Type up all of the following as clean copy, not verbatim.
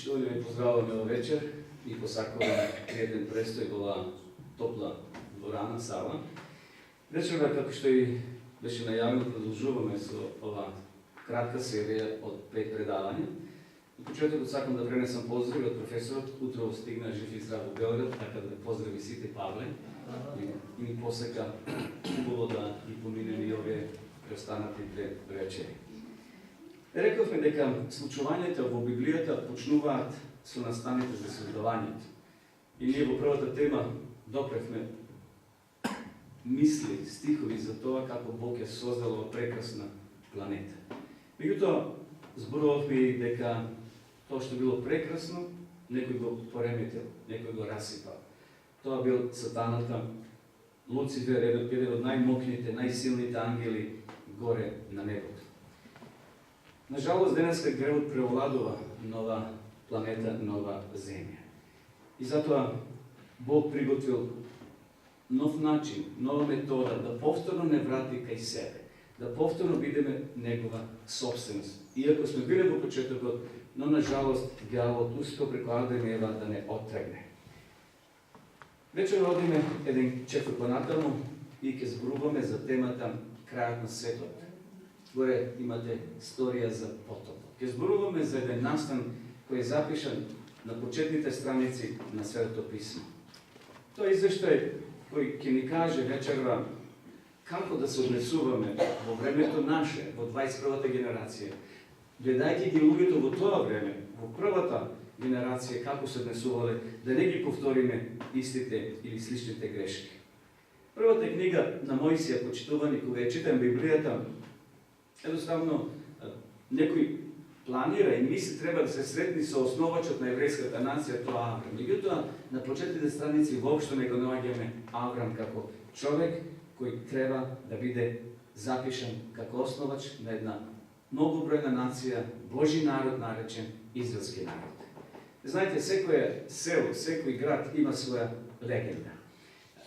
Što ovdje me pozdravljam ovo večer i posakovat prijetan prestoj ova topla dvorana Sava. Večera, kako što i već najavilo, продължуваме с ова кратка серија од 5 предавања. На почетокот сакам да пренесам поздрави од професорот. Утро стигна жив и здрав во Белград, така да поздрави сите Павле. И ми посека хубаво да ги поминеме и овие преостанатите вечери. Рековме дека случувањата во Библијата почнуваат со настаните за создавањето. И ние во првата тема допревме мисли, стихови за тоа како Бог е создал ова прекрасна планета. Меѓутоа, зборувавме и дека тоа што било прекрасно, некој го пореметил, некој го расипал. Тоа бил сатаната, Луцифер, еден од најмокните, најсилните ангели горе на небото. Нажалост, денеска гревот превладува нова планета, нова земја. И затоа Бог приготвил нов начин, нова метода да повторно не врати кај себе, да повторно бидеме негова собственост. Иако сме биле во почетокот, но на жалост ѓаволот успел преку Адам и Ева да не оттргне. Вечер одиме еден чеф понатаму и ќе зборуваме за темата крајот на светот. Горе имате историја за потопот. Ќе зборуваме за еден настан кој е запишан на почетните страници на Светото писмо. Тоа е извештај кој ќе ни каже вечерва како да се однесуваме во времето наше, во 21-та генерација. Гледајќи ги луѓето во тоа време, во првата генерација, како се однесувале, да не ги повториме истите или сличните грешки. Првата книга на Мојсија, почитувани, кога ја читам Библијата, едноставно некој планира и мисли треба да се сретни со основачот на еврејската нација, тоа Аврам. Меѓутоа, на почетните страници воопшто не го наоѓаме Аврам како човек кој треба да биде запишан како основач на една многобројна нација, Божи народ наречен израелски народ. Знаете, секој село, секој град има своја легенда.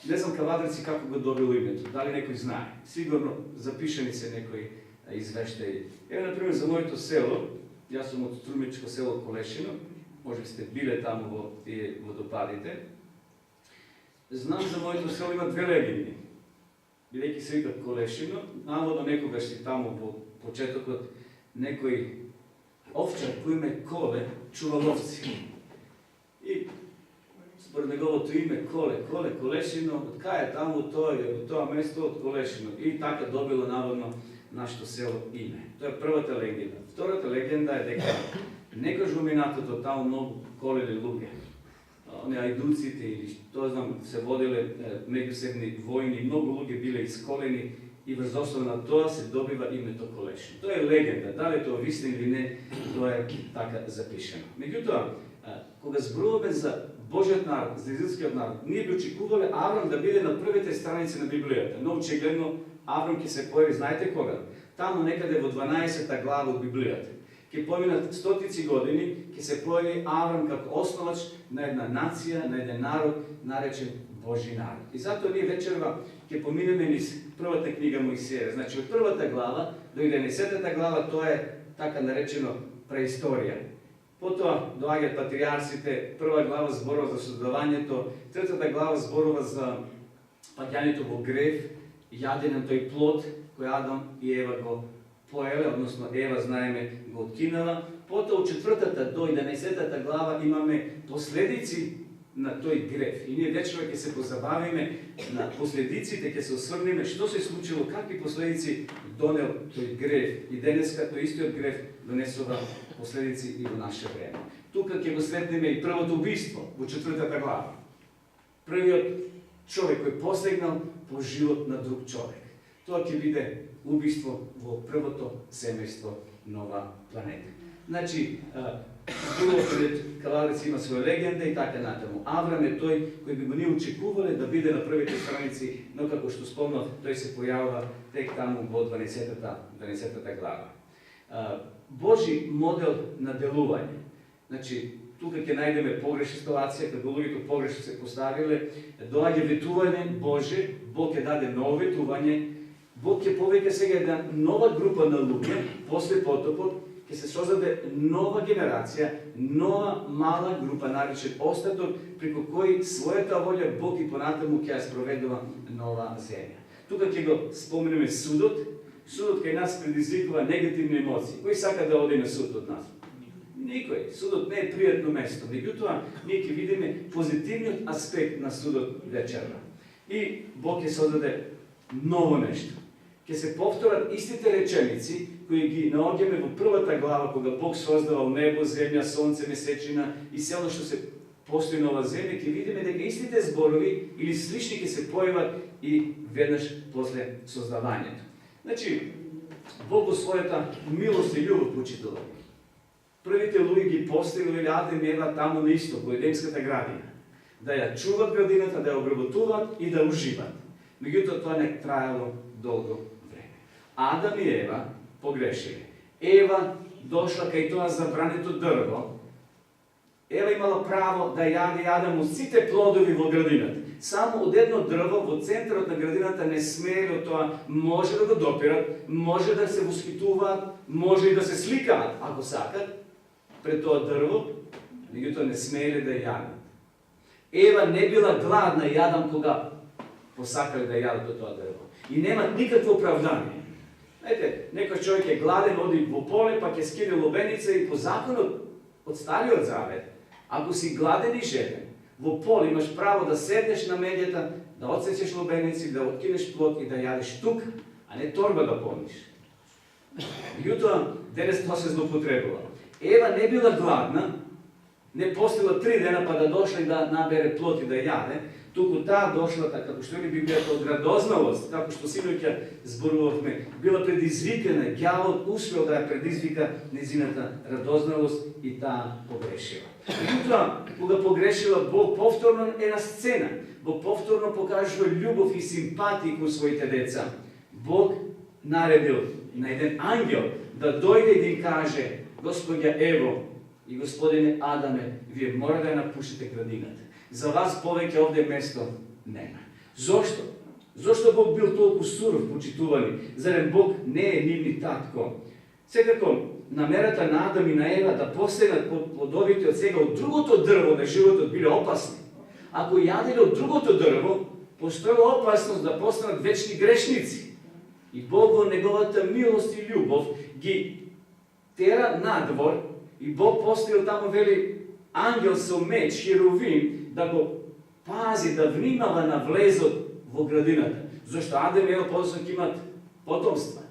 Не знам кавадрици како го добило името, дали некој знае. Сигурно запишани се некои извештаи. Ево, например, за моето село, јас сум од Струмичко село Колешино, може би сте биле таму во тие водопадите. Знам за моето село има две легенди. Бидејќи се вика Колешино, наводно некогаш си таму во почетокот некој овчар кој име Коле чувал овци. И според неговото име Коле Колешино, од кај е таму тоа место од Колешино. И така добило наводно нашето село име. Тоа е првата легенда. Втората легенда е дека некојаш во минатото таму многу колели луѓе. Оние ајдуците или тоа знам се водиле меѓусебни војни, многу луѓе биле исколени и врз основа на тоа се добива името Колешино. Тоа е легенда, дали тоа вистина или не, тоа е така запишено. Меѓутоа, кога зборуваме за Божиот народ, за израелскиот народ, ние би очекувале Аврам да биде на првите страници на Библијата. Но очигледно Аврам ќе се појави, знаете кога? Таму некаде во 12-та глава од Библијата. Ќе поминат стотици години, ќе се појави Аврам како основач на една нација, на еден народ наречен Божи народ. И затоа ние вечерва ќе поминеме низ првата книга Мојсија. Значи од првата глава до 11-та глава тоа е така наречено преисторија. Потоа доаѓаат патриарсите, прва глава зборува за создавањето, третата глава зборува за паѓањето во грев, јадене тој плод кој Адам и Ева го поеле, односно Ева, знаеме, го откинала. Потоа од 4-та до 11-та глава имаме последици на тој грев. И ние вечерва ќе се позабавиме на последиците, ќе се осврнеме што се случило, какви последици донел тој грев. И денеска тој истиот грев донесува последици и во наше време. Тука ќе го сретнеме и првото убиство во 4-та глава. Првиот човек кој посегнал по живот на друг човек. Тоа ќе биде убиство во првото семејство нова планета. Значи, Кавалец има своја легенда и така натаму. Аврам е тој кој би го ние очекувале да биде на првите страници, но како што спомнав, тој се појавува тек таму во 12-та глава. Божи модел на делување. Значи, тука ќе најдеме погрешна ситуација, кога луѓето погрешно се поставиле, доаѓа ветување Боже, Бог ќе даде ново ветување, Бог ќе повеќе сега една нова група на луѓе, после потопот, ќе се создаде нова генерација, нова мала група, наречен остаток, преку кој својата волја Бог и понатаму ќе ја спроведува нова земја. Тука ќе го споменеме судот. Судот кај нас предизвикува негативни емоции. Кој сака да оди на суд од нас? Никој. Судот не е пријатно место. Меѓутоа, ние ќе видиме позитивниот аспект на судот вечерва. И Бог ќе создаде ново нешто. Ќе се повторат истите реченици кои ги наоѓаме во првата глава, кога Бог создавал небо, земја, сонце, месечина и се оно што се постои на оваа земја, ќе видиме дека истите зборови или слични ќе се појават и веднаш после создавањето. Значи, Бог во својата милост и љубов почитува. Првите луѓе ги поставиле Адем и Ева таму на исток, во Едемската градина. Да ја чуват градината, да ја обработуваат и да уживат. Меѓутоа тоа не траело долго време. Адам и Ева погрешиле. Ева дошла кај тоа забрането дрво. Ева имала право да јаде Адам од сите плодови во градината. Само од едно дрво во центарот на градината не смееле од тоа, може да го допират, може да се восхитуваат, може и да се сликаат, ако сакат, пред тоа дрво, меѓутоа не смееле да јадат. Ева не била гладна и Адам кога посакале да јадат од тоа дрво. И немат никакво оправдание. Знаете, некој човек е гладен, оди во поле, па ќе скине лубеница и по законот од Стариот Завет, ако си гладен и жеден, во поле имаш право да седнеш на меѓата, да отсечеш лубеници, да откинеш плод и да јадеш тук, а не торба да пониш. Меѓутоа, денес тоа се злоупотребува. Ева не била гладна, не постила 3 дена па да дошла и да набере плод и да јаде, туку таа дошла, како што вели Библијата, од радозналост, како што синоќа зборувавме, била предизвикана, ѓавот успел да ја предизвика незината радозналост и таа погрешила. Меѓутоа, кога погрешила, Бог повторно е на сцена. Бог повторно покажува љубов и симпатија кон своите деца. Бог наредил на еден ангел да дојде и да им каже: Господја Ево и Господине Адаме, вие мора да ја напуштите градината. За вас повеќе овде место нема. Зошто? Зошто Бог бил толку суров, почитувани? Зарем Бог не е нивни татко? Секако, намерата на Адам и на Ева да посегнат плодовите од сега од другото дрво на животот биле опасни. Ако јаделе од другото дрво, постоела опасност да постанат вечни грешници. И Бог во неговата милост и љубов ги тера надвор и Бог поставил таму, вели, ангел со меч, херовим, да го пази, да внимава на влезот во градината. Зошто Адам и Ева подоцна ќе имат потомство,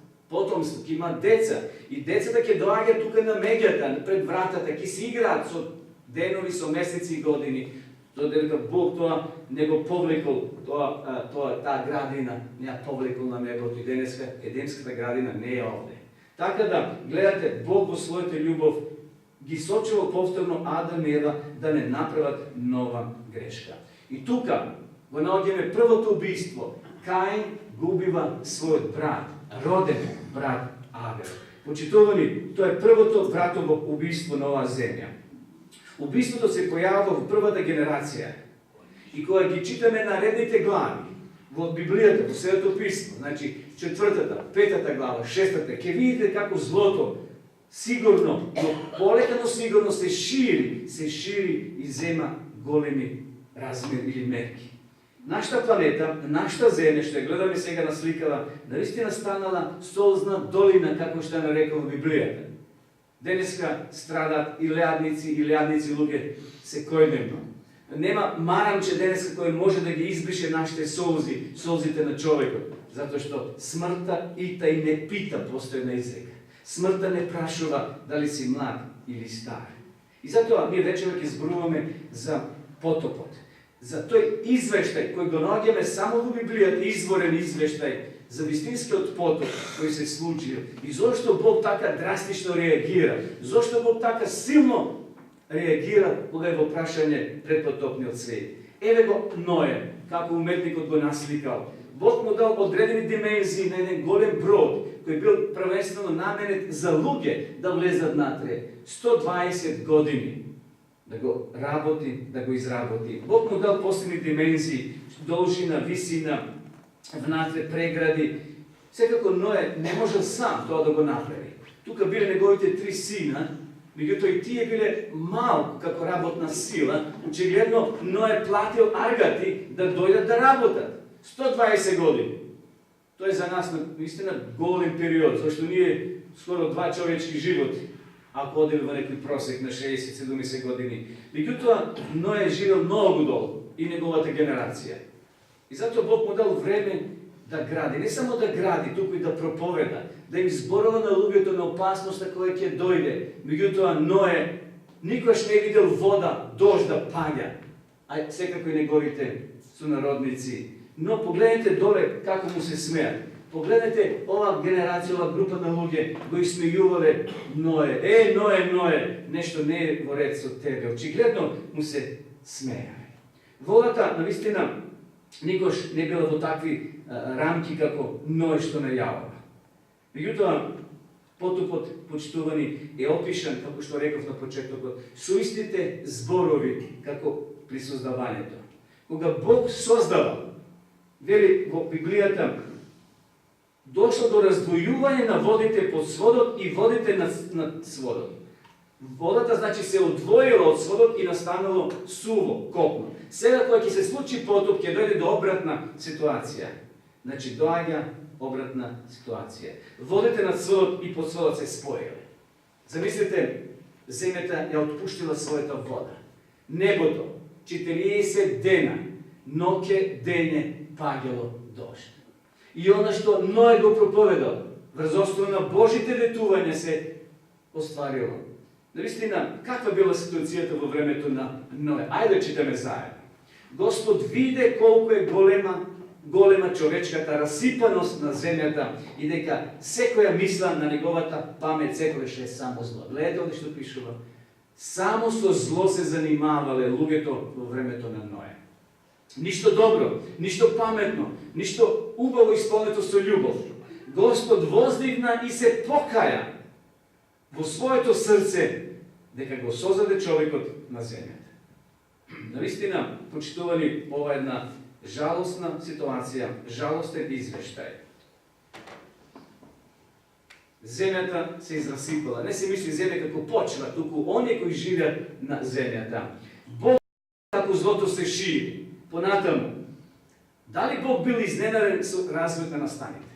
ќе имат деца. И децата ќе доаѓаат тука на меѓата, пред вратата, ќе се играат со денови, со месеци и години. Додека Бог тоа не го повлекол, таа градина не ја повлекол на небото и денеска Едемската градина не е овде. Така да, гледате, Бог во својата љубов ги сочува повторно Адам и Ева да не направат нова грешка. И тука го наоѓаме првото убиство. Каин губива својот брат, роден брат Авел. Почитувани, тоа е првото братово убиство на оваа земја. Убиството се појавува во првата генерација. И кога ги читаме наредните глави во Библијата, во Светото писмо, значи 4-та, 5-та глава, 6-та, ќе видите како злото сигурно, но полека но сигурно се шири и зема големи размери или мерки. Нашата планета, нашата земја, што ја гледаме сега на сликава, наистина станала солзна долина, како што ја нарекува Библијата. Денеска страдат и леадници луѓе секојдневно. Нема марамче денеска кој може да ги избрише нашите солзи, солзите на човекот, затоа што смртта ита и не пита, постои на изрека. Смртта не прашува дали си млад или стар. И затоа ние вечера ќе зборуваме за потопот, за тој извештај кој го наоѓаме само во Библијата, изворен извештај за вистинскиот потоп кој се случил и зошто Бог така драстично реагира, зошто Бог така силно реагира кога е во прашање предпотопниот свет. Еве го Ноe, како уметникот го насликал. Бог му дал одредени димензии на еден голем брод, кој бил првенствено наменет за луѓе да влезат натре. 120 години да го работи, да го изработи. Бог му дал посебни димензии, должина, висина, внатре прегради. Секако Ноe не можел сам тоа да го направи. Тука биле неговите 3 сина, меѓутоа и тие биле малку како работна сила. Очигледно Ное платил аргати да дојдат да работат. 120 години. Тоа е за нас наистина голем период, зашто ние скоро 2 човечки животи, ако одиме во некој просек на 60-70 години. Меѓутоа, Ное живел многу долго и неговата генерација. И затоа Бог му дал време да гради, не само да гради, туку и да проповеда, да им зборува на луѓето на опасноста која ќе дојде. Меѓутоа, Ное никогаш не видел вода, дожд да паѓа, а секако и неговите сонародници. Но погледнете доле како му се смеат. Погледнете ова генерација, ова група на луѓе го исмејувале Ное. Ное, нешто не е во ред со тебе. Очигледно му се смејале. Водата, навистина, никош не била во такви рамки како Ное што најавува. Меѓутоа, потопот, почитувани, е опишан, како што реков на почетокот, со истите зборови како при создавањето. Кога Бог создава, вели во Библијата, дошло до раздвојување на водите под сводот и водите над сводот. Водата, значи, се одвоила од сводот и настанало суво, копно. Сега, кога ќе се случи потоп, ќе дојде до обратна ситуација. Значи, доаѓа обратна ситуација. Водите над сводот и под сводот се споиле. Замислете, земјата ја отпуштила својата вода. Небото, 40 дена, ноќе дење паѓало дожд. И она што Ное го проповедал, врз основа на Божите ветувања се остварило. Навистина, каква била ситуацијата во времето на Ное? Ајде читаме заедно. Господ виде колку е голема човечката расипаност на земјата и дека секоја мисла на неговата памет секогаш е само зло. Гледате овде што пишува. Само со зло се занимавале луѓето во времето на Ное. Ништо добро, ништо паметно, ништо убаво исполнето со љубов. Господ воздигна и се покаја во своето срце дека го создаде човекот на земјата. Навистина, почитувани, ова една жалостна ситуација, жалостен извештај. Земјата се израсипала. Не се мисли земја како почва, туку оние кои живеат на земјата. Бог како злото се шири. Понатаму, дали Бог бил изненаден со развојот на настаните?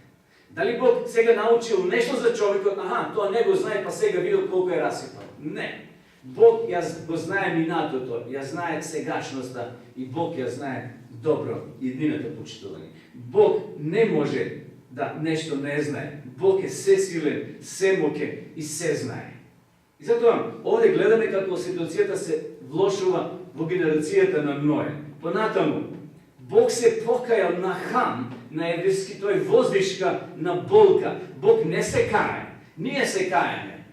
Дали Бог сега научил нешто за човекот? Тоа не го знае, па сега видел колку е расипал. Не. Бог ја го знае минатото, ја знае сегашноста и Бог ја знае добро иднината, почитувани. Бог не може да нешто не знае. Бог е сесилен, семоќен и се знае. И затоа, овде гледаме како ситуацијата се влошува во генерацијата на Ное. Понатаму, Бог се покајал на Хам, на еврејски, тој воздишка на болка. Бог не се кае. Ние се каеме.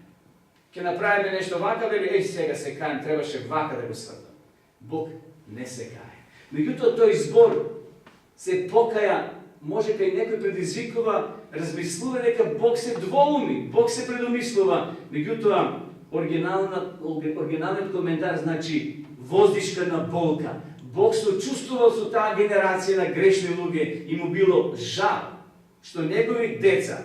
Ке направиме нешто вака, вели, сега се каем, требаше вака да го свртам. Бог не се кае. Меѓутоа, тој збор се покаја, може кај некој предизвикува размислува дека Бог се двоуми, Бог се предумислува. Меѓутоа, оригиналниот коментар значи воздишка на болка. Бог сочувствувал со таа генерација на грешни луѓе и му било жал што негови деца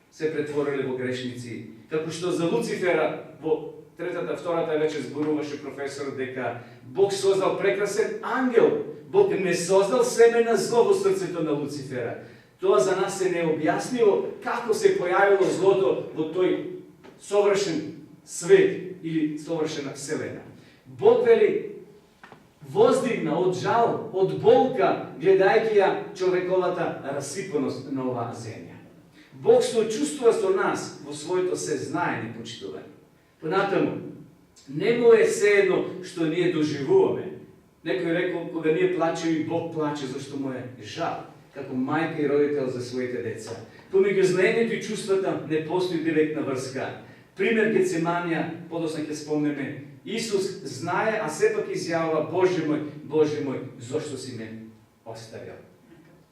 се претвориле во грешници. Како што за Луцифера во втората вечер зборуваше професорот дека Бог создал прекрасен ангел. Бог не создал семе на зло во срцето на Луцифера. Тоа за нас е необјаснливо како се појавило злото во тој совршен свет или совршена вселена. Бог вели воздигна од жал, од болка, гледајќи ја човековата расипаност на оваа земја. Бог сочувствува со нас во своето сезнаење, почитување. Понатаму, не му е седно што ние доживуваме. Некој рекол, кога ние плачеме, Бог плаче зашто му е жал, како мајка и родител за своите деца. Помеѓу знаењето и чувствата не постои директна врска. Пример Гецеманија, подосна ќе спомнеме, Исус знае, а сепак изјавува: Боже мој, зошто си ме оставил?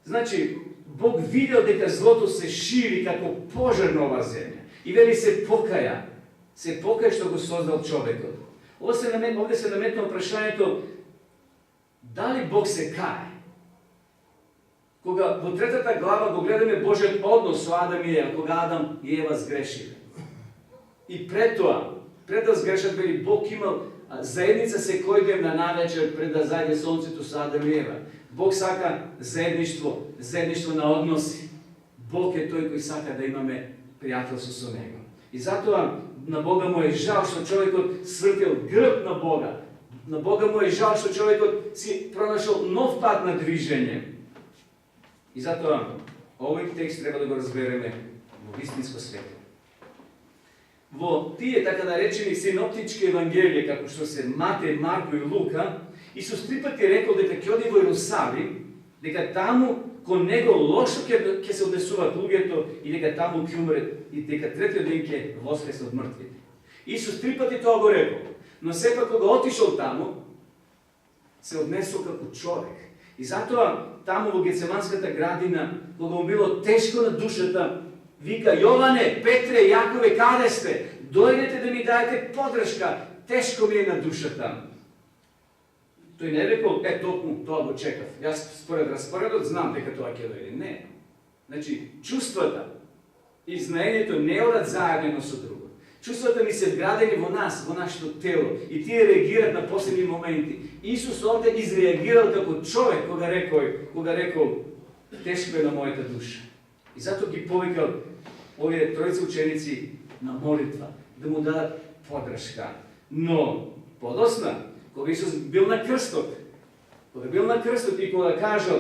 Значи, Бог видел дека злото се шири како пожар на оваа земја. И вели се покаја што го создал човекот. Овде се наметна прашањето: дали Бог се кае? Кога во третата глава го гледаме Божиот однос со Адам и Ева, кога Адам и Ева сгрешиле. И пред тоа, пред да сгрешат, вели Бог имал заедница секој ден на навечер пред да зајде сонцето со Адам и Ева. Бог сака заедништво, заедништво на односи. Бог е тој кој сака да имаме пријателство со Него. И затоа на Бога му е жал што човекот свртел грб на Бога. На Бога му е жал што човекот си пронашол нов пат на движење. И затоа овој текст треба да го разбереме во вистинско светло. Во тие така наречени синоптички евангелија, како што се Матеј, Марко и Лука, Исус 3 пати рекол дека ќе оди во Иерусалим, дека таму кон него лошо ќе се однесуваат луѓето и дека таму ќе умре и дека третиот ден ќе воскресне од мртвите. Исус 3 пати тоа го рекол, но сепак кога отишол таму, се однесол како човек. И затоа таму во Гецеманската градина, кога му било тешко на душата, вика: Јоване, Петре, Јакове, каде сте? Дојдете да ми даете подршка, тешко ми е на душата. Тој не рекол: токму тоа го чекав. Јас според распоредот знам дека тоа ќе дојде. Не. Значи, чувствата и знаењето не одат заедно со друго. Чувствата ни се вградени во нас, во нашето тело, и тие реагираат на последни моменти. Исус овде изреагирал како човек кога рекол: тешко е на мојата душа. И затоа ги повикал овие тројца ученици на молитва, да му дадат подршка. Но подосна, кога Исус бил на крстот, и кога кажал: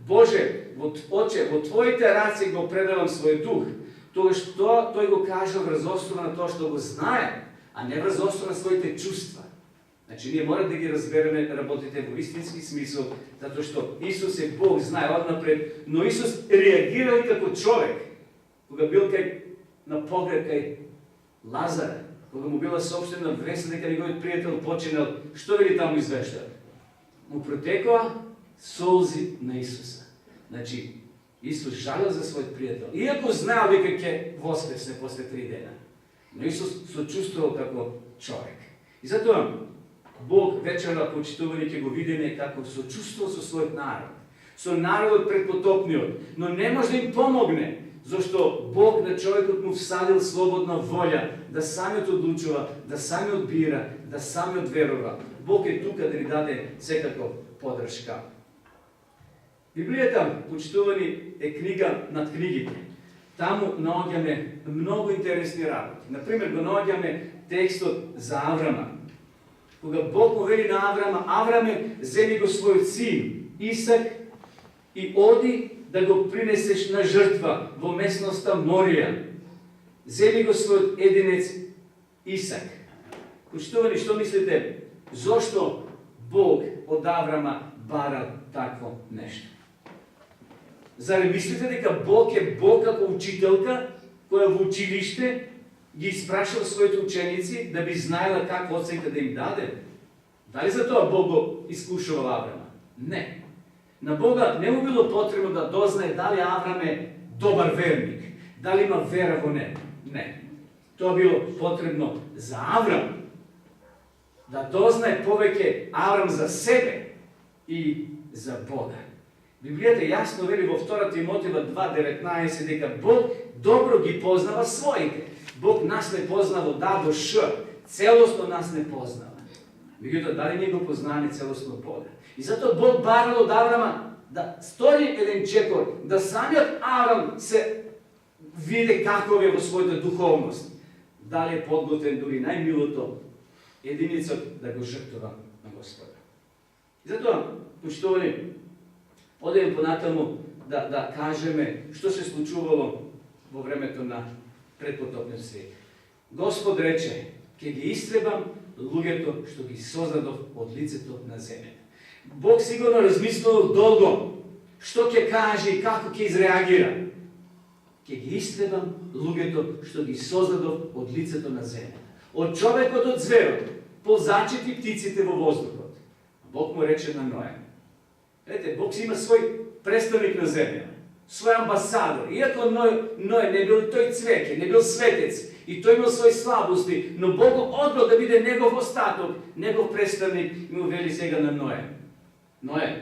Боже, Отче, во Твоите раце го предавам свој дух, тогаш тој го кажал врз основа на тоа што го знае, а не врз основа на своите чувства. Значи, ние мора да ги разбереме работите во истински смисол, затоа што Исус е Бог, знае однапред, но Исус реагирал како човек, кога бил на погреб кај Лазар, кога му била соопштена вест дека неговиот пријател починал, што вели таму извештаат? Му протекоа солзи на Исуса. Значи, Исус жалел за својот пријател, иако знаел дека ќе воскресне после 3 дена. Но Исус сочувствувал како човек. И затоа Бог вечерва почитувани ќе го видиме како сочувствувал со својот народ, со народот пред потопниот, но не може да им помогне, зашто Бог на човекот му всадил слободна волја да самиот одлучува, да самиот бира, да самиот верува. Бог е тука да ни даде секако подршка. Библијата, почитувани, е книга над книгите. Таму наоѓаме многу интересни работи. Например, го наоѓаме текстот за Аврама. Кога Бог му вели на Аврама: Авраме, земи го својот син Исак и оди да го принесеш на жртва во местноста Морија. Земи го својот единец Исак. Почитувани, што мислите? Зошто Бог од Аврама бара такво нешто? Заре мислите дека Бог е Бог како учителка, која во училиште ги испрашува своите ученици да би знаела каква оценка да им даде? Дали за тоа Бог го искушувал Аврама? Не. На Бога не му било потребно да дознае дали Аврам е добар верник, дали има вера во него. Не. Тоа било потребно за Аврам да дознае повеќе Аврам за себе и за Бога. Библијата јасно вели во 2 Тимотева 2:19 дека Бог добро ги познава своите. Бог нас не познава од А до Ш, целосно нас не познава. Меѓутоа, дали ние го познаваме целосно Бога? И затоа Бог барал од Аврама да стори еден чекор, да самиот Аврам се види каков е во својата духовност. Дали е подготвен дури најмилото единицот да го жртвува на Господа. И затоа, почитувани, одеме понатаму да кажеме што се случувало во времето на предпотопниот свет. Господ рече: ќе ги истребам луѓето што ги создадов од лицето на земјата. Бог сигурно размислувал долго што ќе каже и како ќе изреагира. Ќе ги истребам луѓето што ги создадов од лицето на земјата. Од човекот, од зверот, ползачите и птиците во воздухот. Бог му рече на Ноја. Ете, Бог си има свој представник на земја, свој амбасадор. Иако Ној не бил тој цвеќе, не бил светец, и тој имал своји слабости, но Бог го одбрал да биде негов остаток, негов представник, и му вели сега на Ноја: Ноја,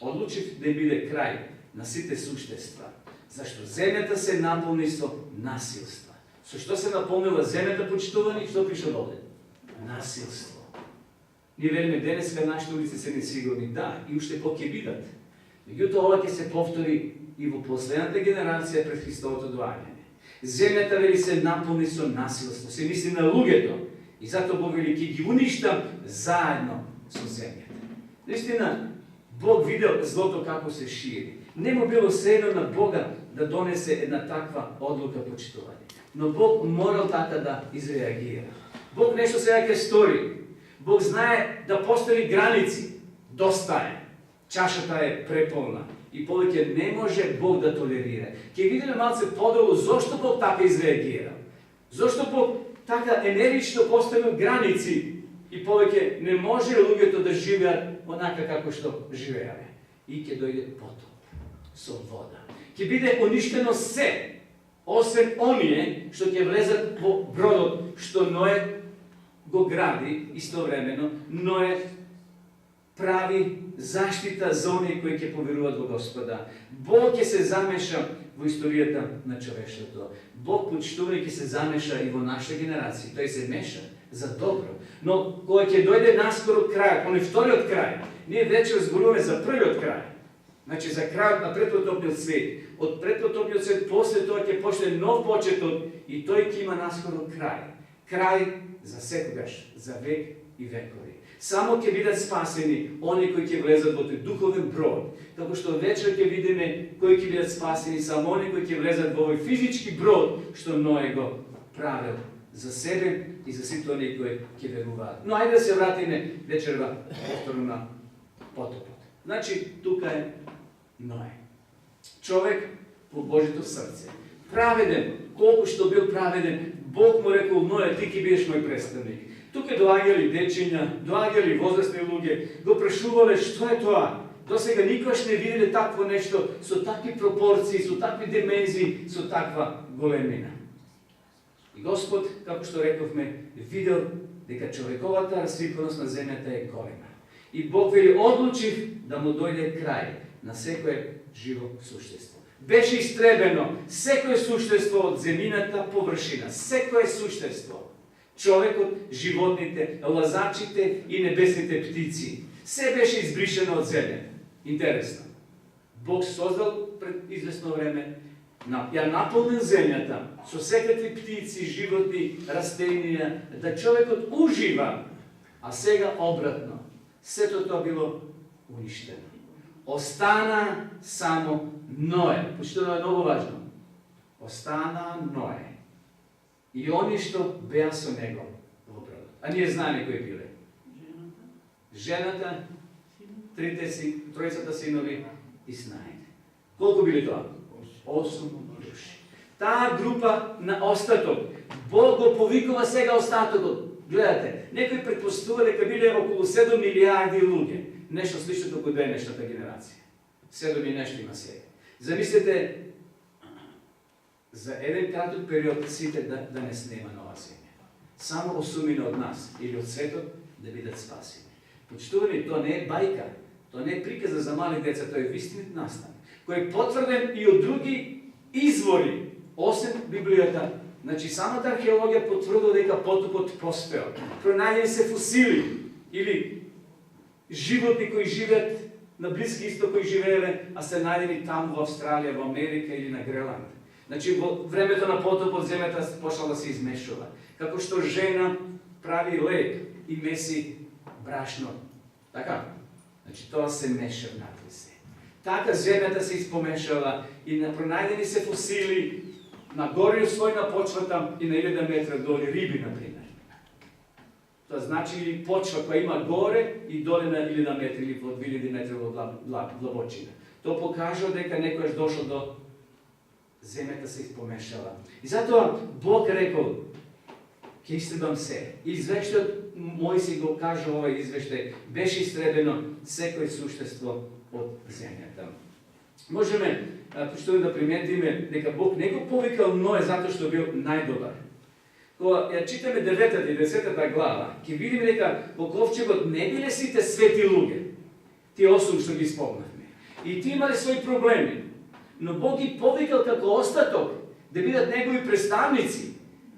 одлучив да биде крај на сите суштества. Зашто земјата се наполни со насилства. Со што се наполнила земјата, почитувани? Што пише овде? Насилство. Ние велиме денеска нашите улици се несигурни. Да, и уште ќе бидат. Меѓутоа ова ќе се повтори и во последната генерација пред Христовото доаѓање. Земјата вели се наполни со насилство, се мисли на луѓето. И затоа Бог вели ќе ги уништам заедно со земјата. Наистина, Бог видел злото како се шири. Не му било седно на Бога да донесе една таква одлука, почитување. Но Бог морал така да изреагира. Бог нешто сега ќе стори. Бог знае да постави граници. Доста е. Чашата е преполна. И повеќе не може Бог да толерира. Ќе видиме малце подолу зошто Бог така изреагира. Зошто Бог така енергично поставил граници и повеќе не може луѓето да живеат онака како што живеале. И ќе дојде потоп со вода. Ќе биде уништено се, освен оние што ќе влезат во бродот што Ное го гради истовремено. Ное прави заштита за оние кои ќе поверуваат во Господа. Бог ќе се замеша во историјата на човештвото. Бог, почитување, ќе се замеша и во наша генерација. Тој се меша за добро. Но кога ќе дојде наскоро крај, поне вториот крај, ние вече зборуваме за првиот крај. Значи за крајот на предпотопниот свет. Од предпотопниот свет после тоа ќе почне нов почеток и тој ќе има наскоро крај. Крај за секогаш, за век и векови. Само ќе бидат спасени оние кои ќе влезат во тој духовен брод. Како што вечер ќе видиме кои ќе бидат спасени, само оние кои ќе влезат во овој физички брод што Ное го правил за себе и за сите оние кои ќе веруваат. Но ајде да се вратиме вечерва повторно на потопот. Значи тука е Ное. Човек по Божјото срце. Праведен, колку што бил праведен, Бог му рекол: Ное, ти ќе бидеш мој представник. Тука доаѓали дечиња, доаѓали возрастни луѓе, го прашувале што е тоа. До сега никош не виделе такво нешто со такви пропорции, со такви димензии, со таква големина. И Господ, како што рековме, видел дека човековата расипаност на земјата е голема. И Бог вели: одлучив да му дојде крај на секое живо суштество. Беше истребено секое суштество од земјината површина, секое суштество. Човекот, животните, лазачите и небесните птици. Се беше избришено од земјата. Интересно. Бог создал пред известно време, ја наполнил земјата со секакви птици, животни, растенија, да човекот ужива, а сега обратно. Сето тоа било уништено. Остана само Ное. Почитуваме, многу важно. Остана Ное. И они што беа со него во бродот. А ние знаеме кои биле. Жената, тројцата синови и снаите. Колку биле тоа? 8 души. Таа група на остаток, Бог го повикува сега остатокот. Гледате, некои предпоставува дека биле околу 7 милиарди луѓе. Нешто слично како денешната генерација. 7 и нешто има сега. Замислете, за еден краток период сите да не снема нова земја. Само 8 од нас или од светот да бидат спасени. Почитувани, тоа не е бајка, тоа не е приказа за мали деца, тоа е вистинит настан, кој е потврден и од други извори, освен Библијата. Значи, самата археологија потврдува дека потопот поспеал. Пронајдени се фусили или животни кои живеат на Блиски Исток, кои живееле, а се најдени таму во Австралија, во Америка или на Греланд. Значи, во времето на потопот земјата почнала да се измешува. Како што жена прави леб и меси брашно. Така? Значи, тоа се меша внатре се. Така земјата се испомешала и пронајдени се фосили на гори услојна почвата и на 1000 метра доли риби, например. Тоа значи почва која има горе и доле на 1000 метри или по 2000 метри во длабочина. Тоа покажува дека некојаш дошол до земјата се испомешала. И затоа Бог рекол: ќе истребам се. Извештајот Мојсей го кажа, овој извештај, беше истребено секој суштество од земјата. Можеме да приметиме дека Бог не го повикал Ное затоа што бил најдобар. Кога ја читаме 9 и 10 глава, ќе видиме дека во ковчегот не биле сите свети луѓе, тие 8 што ги спомнавме. I ti imali svoji problemi. No Bog ih povukao kako ostatok, da vidят njegovi predstavnici,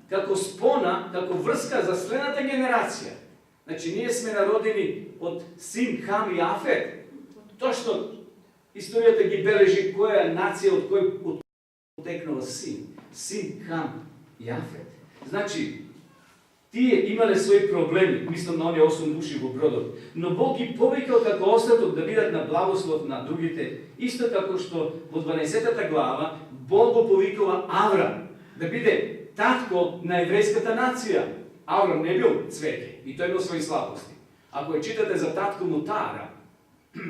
kako spona, kako vrska zaslenata generacija. Znači, nije sme narodeni od sin, Ham i Afet. Točno istorijata gi beleži koja je nacija od koje poteknula sin. Sin, Ham i Afet. Znači, ti je imale svoji problemi, mislim na oni 8 duši u brodovi. No Bog ih povukao kako ostatok da vidят na blagoslov na drugite. Isto kako što od 12. glava Bogu povukao Avram da bide tatko na jevrejskata nacija. Avram ne bio cveke i to je bilo svoji slabosti. Ako je čitate za tatku Mutara,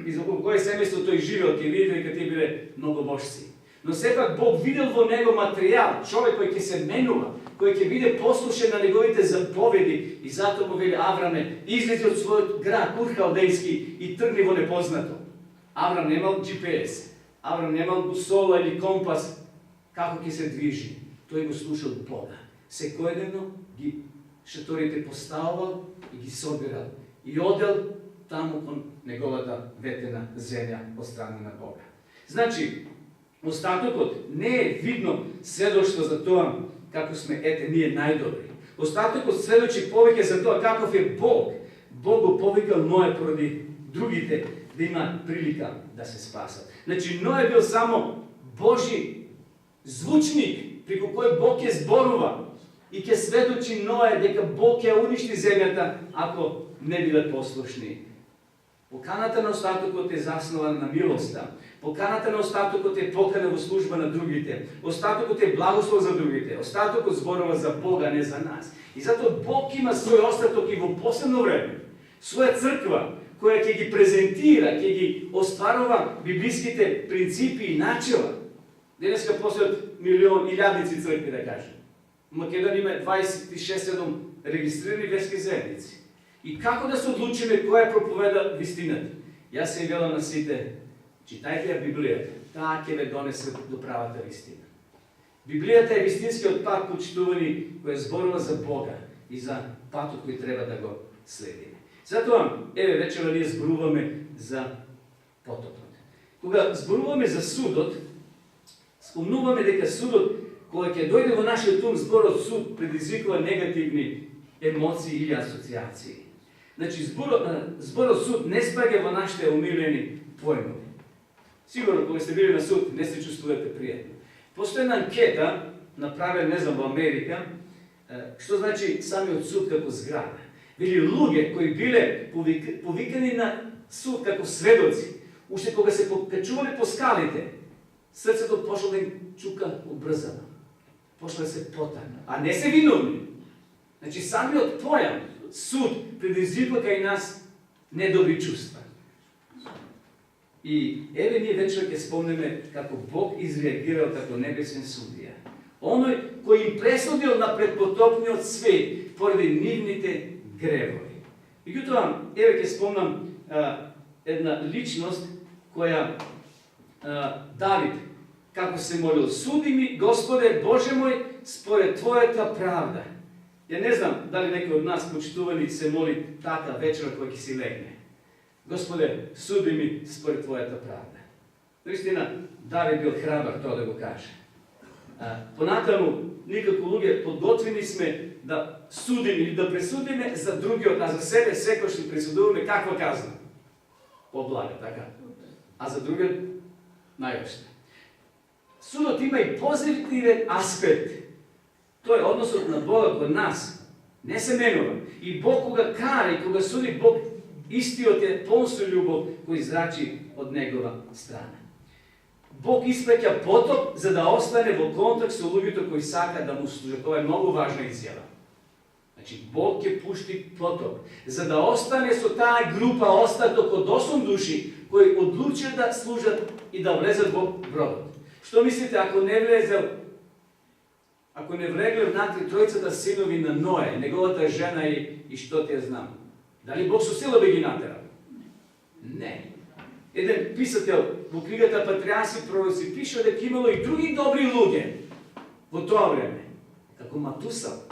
iz koje semestru to i živeo, ti je vidio i kad ti je bile mnogobožci. No sepak Bog vidjel vo njegov materijal, čovjek koji ke se menuva, koji ke bide poslušen na njegovite zapovedi i zato mu veli Avrame, izlezi od svojeg grada Ur Haldejski i trgni vo nepoznato. Avram nemal GPS, Avram nemal busola ili kompas, kako ke se dviži. To je go slušao od Boga. Sekojedeno gi šatorite postavljal i gi sobiral. I odel tamo kon njegovata vetena zemlja ostranjena Boga. Znači, ostatokot ne je vidno svedoštvo za to kako sme, nije najdobri. Ostatokot svedoči povike za to kakav je Bog. Bogu povukao Noe porodi drugite da ima prilika da se spasa. Znači, Noe je bio samo Božji zvučnik preko koje Bog je zborova i ke svedoči Noe deka Bog je uništi zemljata ako ne bile poslušni. Поканата на остатокот е заснована на милоста. Поканата на остатокот е покана во служба на другите. Остатокот е благослов за другите. Остатокот зборува за Бога, не за нас. И затоа Бог има свој остаток и во последно време. Своја црква, која ќе ги презентира, ќе ги остварува библиските принципи и начела. Денеска постојат милион, илјадници цркви, да кажем. В Македонија има 26 регистрирани верски заедници. И како да се одлучиме која проповеда вистината? Јас се велам на сите, читајте ја Библијата, таа ќе ве донесе до правата вистина. Библијата е вистинскиот пат, почитувани, кој зборува за Бога и за патот кој треба да го следиме. Затоа, еве вечера ние зборуваме за потопот. Кога зборуваме за судот, спомнуваме дека судот, кој ќе дојде во нашиот ум, зборот суд предизвикува негативни емоции или асоциации. Значи, зборот суд не спаѓа во нашите умилени појмови. Сигурно, кога сте били на суд, не се чувствувате пријатно. Постои една анкета, направена, не знам, во Америка, што значи самиот суд како зграда. Вели луѓе кои биле повикани на суд како сведоци, уште кога се покачували по скалите, срцето пошло да им чука обрзано. Пошло да се потака, а не се виновни. Значи, самиот појам суд предизвиква кај нас недобри чувства. И еве ние вечера ќе спомнеме како Бог изреагирал како небесен судија. Оној кој им пресудил на предпотопниот свет поради нивните гревови. Меѓутоа, еве ќе спомнам една личност која Давид како се молил: суди ми, Господе Боже мој, според Твојата правда. Ја не знам дали некој од нас почитувани се моли така вечера кој ќе си легне. Господе, суди ми според Твојата правда. Наистина, Давид бил храбар тоа да го каже. Понатаму, никако луѓе подготвени сме да судиме или да пресудиме за другиот, а за себе секој што пресудуваме каква казна? Поблага, така. А за другиот најоште. Судот има и позитивен аспект. Тој е односот на Бога кон нас. Не се менува. И Бог кога кара и кога суди, Бог истиот е полнство љубов кој зрачи од негова страна. Бог испраќа потоп за да остане во контакт со луѓето кои сака да му служат. Тоа е многу важна изјава. Значи, Бог ќе пушти потоп за да остане со таа група остаток од 8 души кои одлучил да служат и да влезат во бродот. Што мислите ако не влезел? Ако не влегле внатре тројцата синови на Ное, неговата жена и што те знам, дали Бог со сила би ги натерал? Не. Еден писател во книгата Патриарси и пророци пише дека имало и други добри луѓе во тоа време, како Матусал,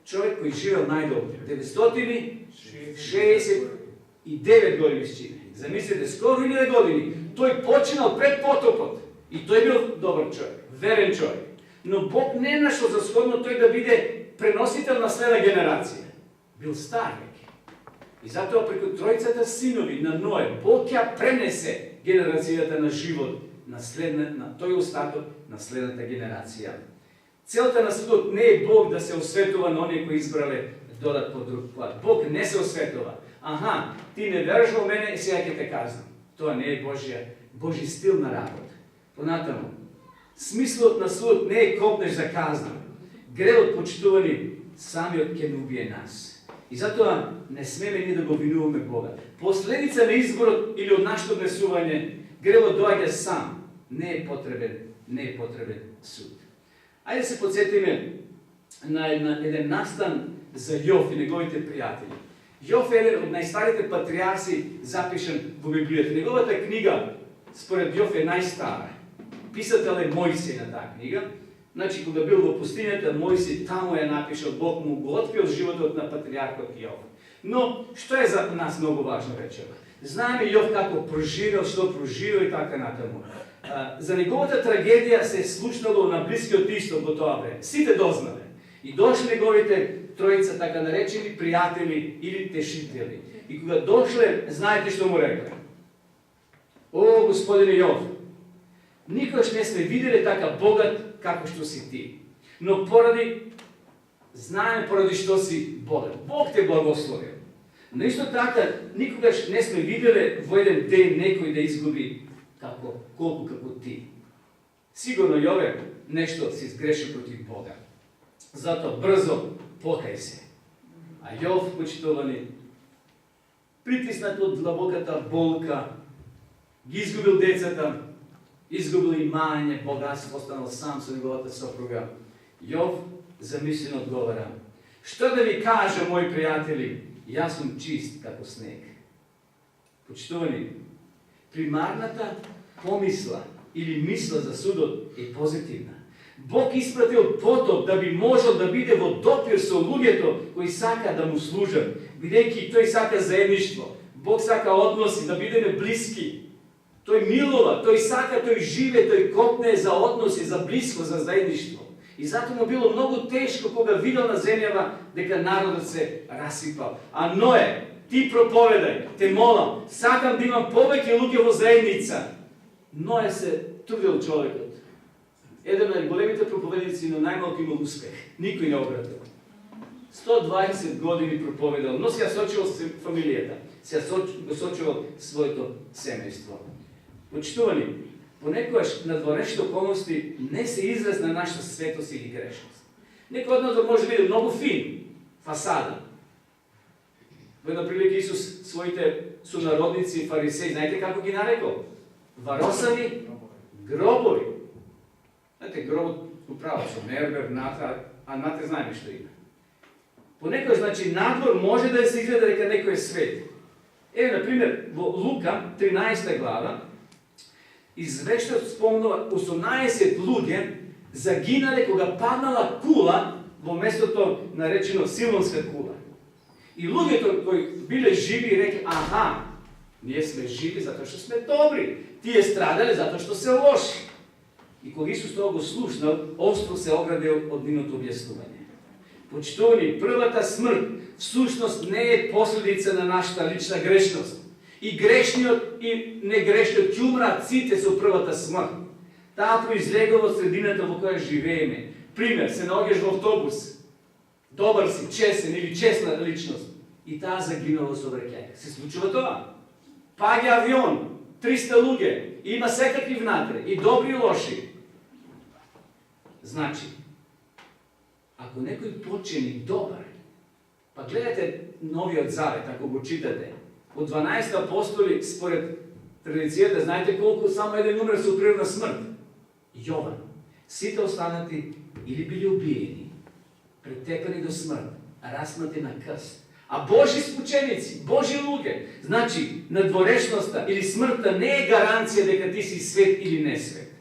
човек кој живел најдолго, 969 години счине. Замислете, скоро 1000 години, той починал пред потопот. И тој бил добар човек, верен човек. Но Бог не нашол за сходно тој да биде преносител на следна генерација. Бил стар веќе. И затоа преку тројцата синови на Ное, Бог ја пренесе генерацијата на живот на тој остаток на следната генерација. Целта на судот не е Бог да се осветува на оние кои избрале додат по друг пат. Бог не се осветува. Аха, ти не веруваш во мене и сега ќе те казнам. Тоа не е Божи стил на работа. Понатаму, смислот на судот не е копнеш за казна. Гревот, почитувани, самиот ќе не убие нас. И затоа не смеме ни да го винуваме Бога. Последица на изборот или од нашето однесување, гревот доаѓа сам. Не е потребен суд. Ајде се подсетиме на еден настан за Јов и неговите пријатели. Јов е еден од најстарите патриарси запишан во Библијата. Неговата книга, според Јов, е најстара. Писател е Мојсей на таа книга. Значи, кога бил во пустинята, Мојсей таму е напишал, Бог му го открил животот на патриархот Јов. Но, што е за нас многу важно вечера? Знаеме Јов како проживел, што проживел и така натаму. За неговата трагедија се е слушнало на Блискиот Исток во тоа време. Сите дознале. И дошли неговите тројца, така наречени пријатели или тешители. И кога дошле, знаете што му рекле? О, господине Јов, никош не сме виделе така богат како што си ти. Но знаеме поради што си богат. Бог те благословил. Но исто така, никогаш не сме виделе во еден ден некој да изгуби колку како ти. Сигурно, Јове, нешто си сгрешил против Бога. Зато брзо покај се. А Јов, почитувани, притиснат од длабоката болка, ги изгубил децата, изгубил имање, богатство, останал сам со неговата сопруга. Јов замислено одговара: што да ви кажа, мои пријатели, јас сум чист како снег. Почитувани, примарната помисла или мисла за судот е позитивна. Бог испратил потоп да би можел да биде во допир со луѓето кои сака да му служат, бидејќи тој сака заедништво. Бог сака односи, да бидеме блиски. Тој милува, тој сака, тој живе, тој копне за односи, за блиско, за заедништво. И затоа му било многу тешко кога видел на земјава дека народот се расипал. А Ное, ти проповедај, те молам, сакам да имам повеќе луѓе во заедница. Ное се трудил човекот. Еден од големите проповедници, но најмалку имал успех. Никој не обратил. 120 години проповедал, но се ја сочувал со фамилијата, се ја сочувал своето семејство. Почитувани, понекогаш надворешните околности не се израз на нашата светост или грешност. Некој од нас може да биде многу фин, фасада. Во една прилика Исус своите сународници, фарисеи, знаете како ги нарекол? Варосани гробови. Знаете, гробот управа со мермер, ната, а нате знаеме што има. Понекој, значи, надвор може да се изгледа дека некој е свет. Еве, например, во Лука, 13 глава, извештајот спомнува 18 луѓе загинале кога паднала кула во местото наречено Силонска кула. И луѓето кои биле живи рекле: аха, ние сме живи затоа што сме добри, тие страдале затоа што се лоши. И кога Исус тоа го слушнал, остро се оградил од нивното објаснување. Почитувани, првата смрт всушност не е последица на нашата лична грешност. И грешниот и негрешниот ќе умрат сите со првата смрт. Таа произлегува од средината во која живееме. Пример, се наоѓаш во автобус, добар си, честен или честна личност, и таа загинала со враќање. Се случува тоа. Паѓа авион, 300 луѓе, има секакви внатре, и добри и лоши. Значи, ако некој почини добар, па гледате Новиот Завет, ако го читате, од 12 апостоли, според традицијата, знаете колку само еден умре со природна смрт? Јован. Сите останати или били убиени, претепани до смрт, распнати на крст. А Божи спученици, Божи луѓе. Значи, надворешноста или смртта не е гаранција дека ти си свет или не свет.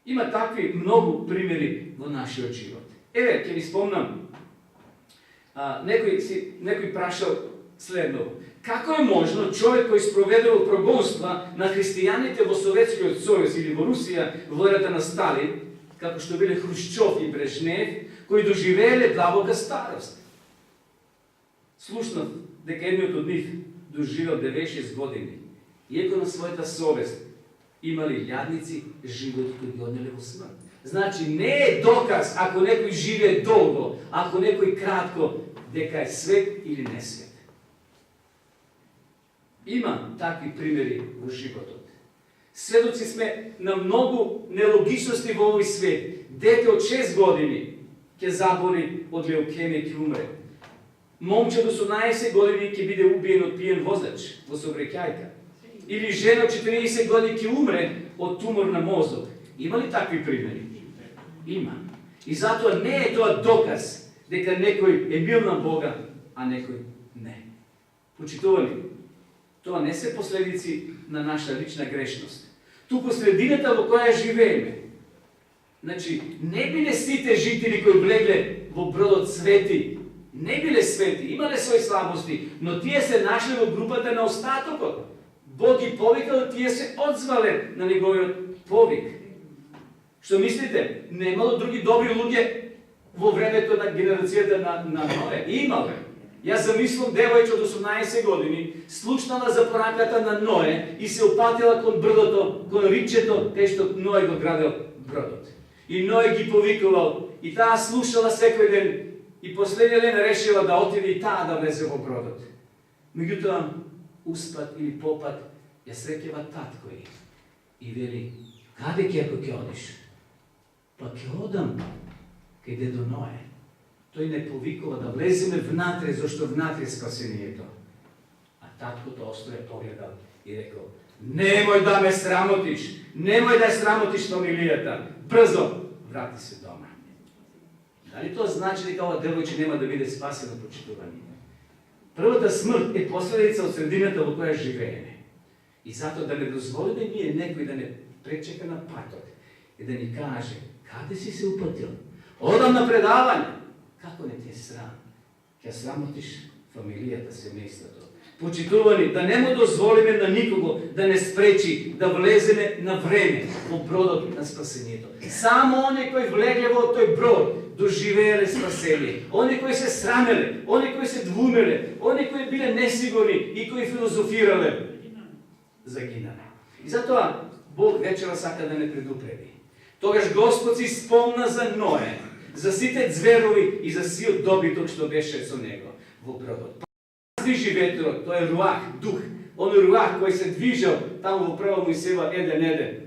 Има такви многу примери во нашиот живот. Еве, ќе ви спомнам, некој прашал следново: Како е можно човек кој спроведува прогонства на христијаните во Советскиот сојуз или во Русија во ерата на Сталин, како што биле Хрушчов и Брежнев, кои доживееле длабока старост? Слушнав дека едниот од нив доживел 96 години, иако на својата совест имали јадници живот кои ги однеле во смрт. Значи, не е доказ ако некој живее долго, ако некој кратко, дека е свет или не свет. Има такви примери во животот. Сведоци сме на многу нелогичности во овој свет. Дете од 6 години ќе заболи од леукемија и ќе умре. Момче до 18 години ќе биде убиен од пиен возач во сообраќајка. Или жена од 40 години ќе умре од тумор на мозок. Има ли такви примери? Има. И затоа не е тоа доказ дека некој е мил на Бога, а некој не. Почитувани, тоа не се последици на наша лична грешност. Туку средината во која живееме. Значи, не биле сите жители кои влегле во бродот свети, не биле свети, имале своји слабости, но тие се нашли во групата на остатокот. Бог ги повикал, тие се одзвале на неговиот повик. Што мислите? Немало други добри луѓе во времето на генерацијата на Ное? Имале. Јас замислам девојче од 18 години, слушнала за пораката на Ное и се опатила кон брдото, кон ричето, кај што Ное го градел бродот. И Ное ги повикувал, и таа слушала секој ден, и последниот ден решила да отиде и таа да влезе во бродот. Меѓутоа, успат или попат, ја среќава таткој и вели, каде ќе одиш? Па ќе одам кај дедо Ное. Тој не повикува да влеземе внатре, зашто внатре е спасението. А таткото остоја погледал и рекол, немој да ме срамотиш, немој да срамотиш фамилијата, брзо врати се дома. Дали тоа значи дека ова девојче нема да биде спасено, почитувани? Првата смрт е последица од средината во која живееме. И затоа да не дозволиме ние некој да не пречека на патот и да ни каже, каде си се упатил? Одам на предавање. Како не ти е срам? Ќе срамотиш фамилијата, семејството. Почитувани, да не му дозволиме на никого да не спречи да влеземе на време во бродот на спасението. Само они кои влегле во тој брод доживееле спасение. Они кои се срамеле, они кои се двумеле, они кои биле несигурни и кои филозофирале, загинале. И затоа Бог вечера сака да не предупреди. Тогаш Господ си спомна за Ное, за сите зверови и за сиот добиток што беше со него во бродот. Движи ветрот, тоа е руах, дух. Оној руах кој се движал таму во прва Мојсеева 1:1.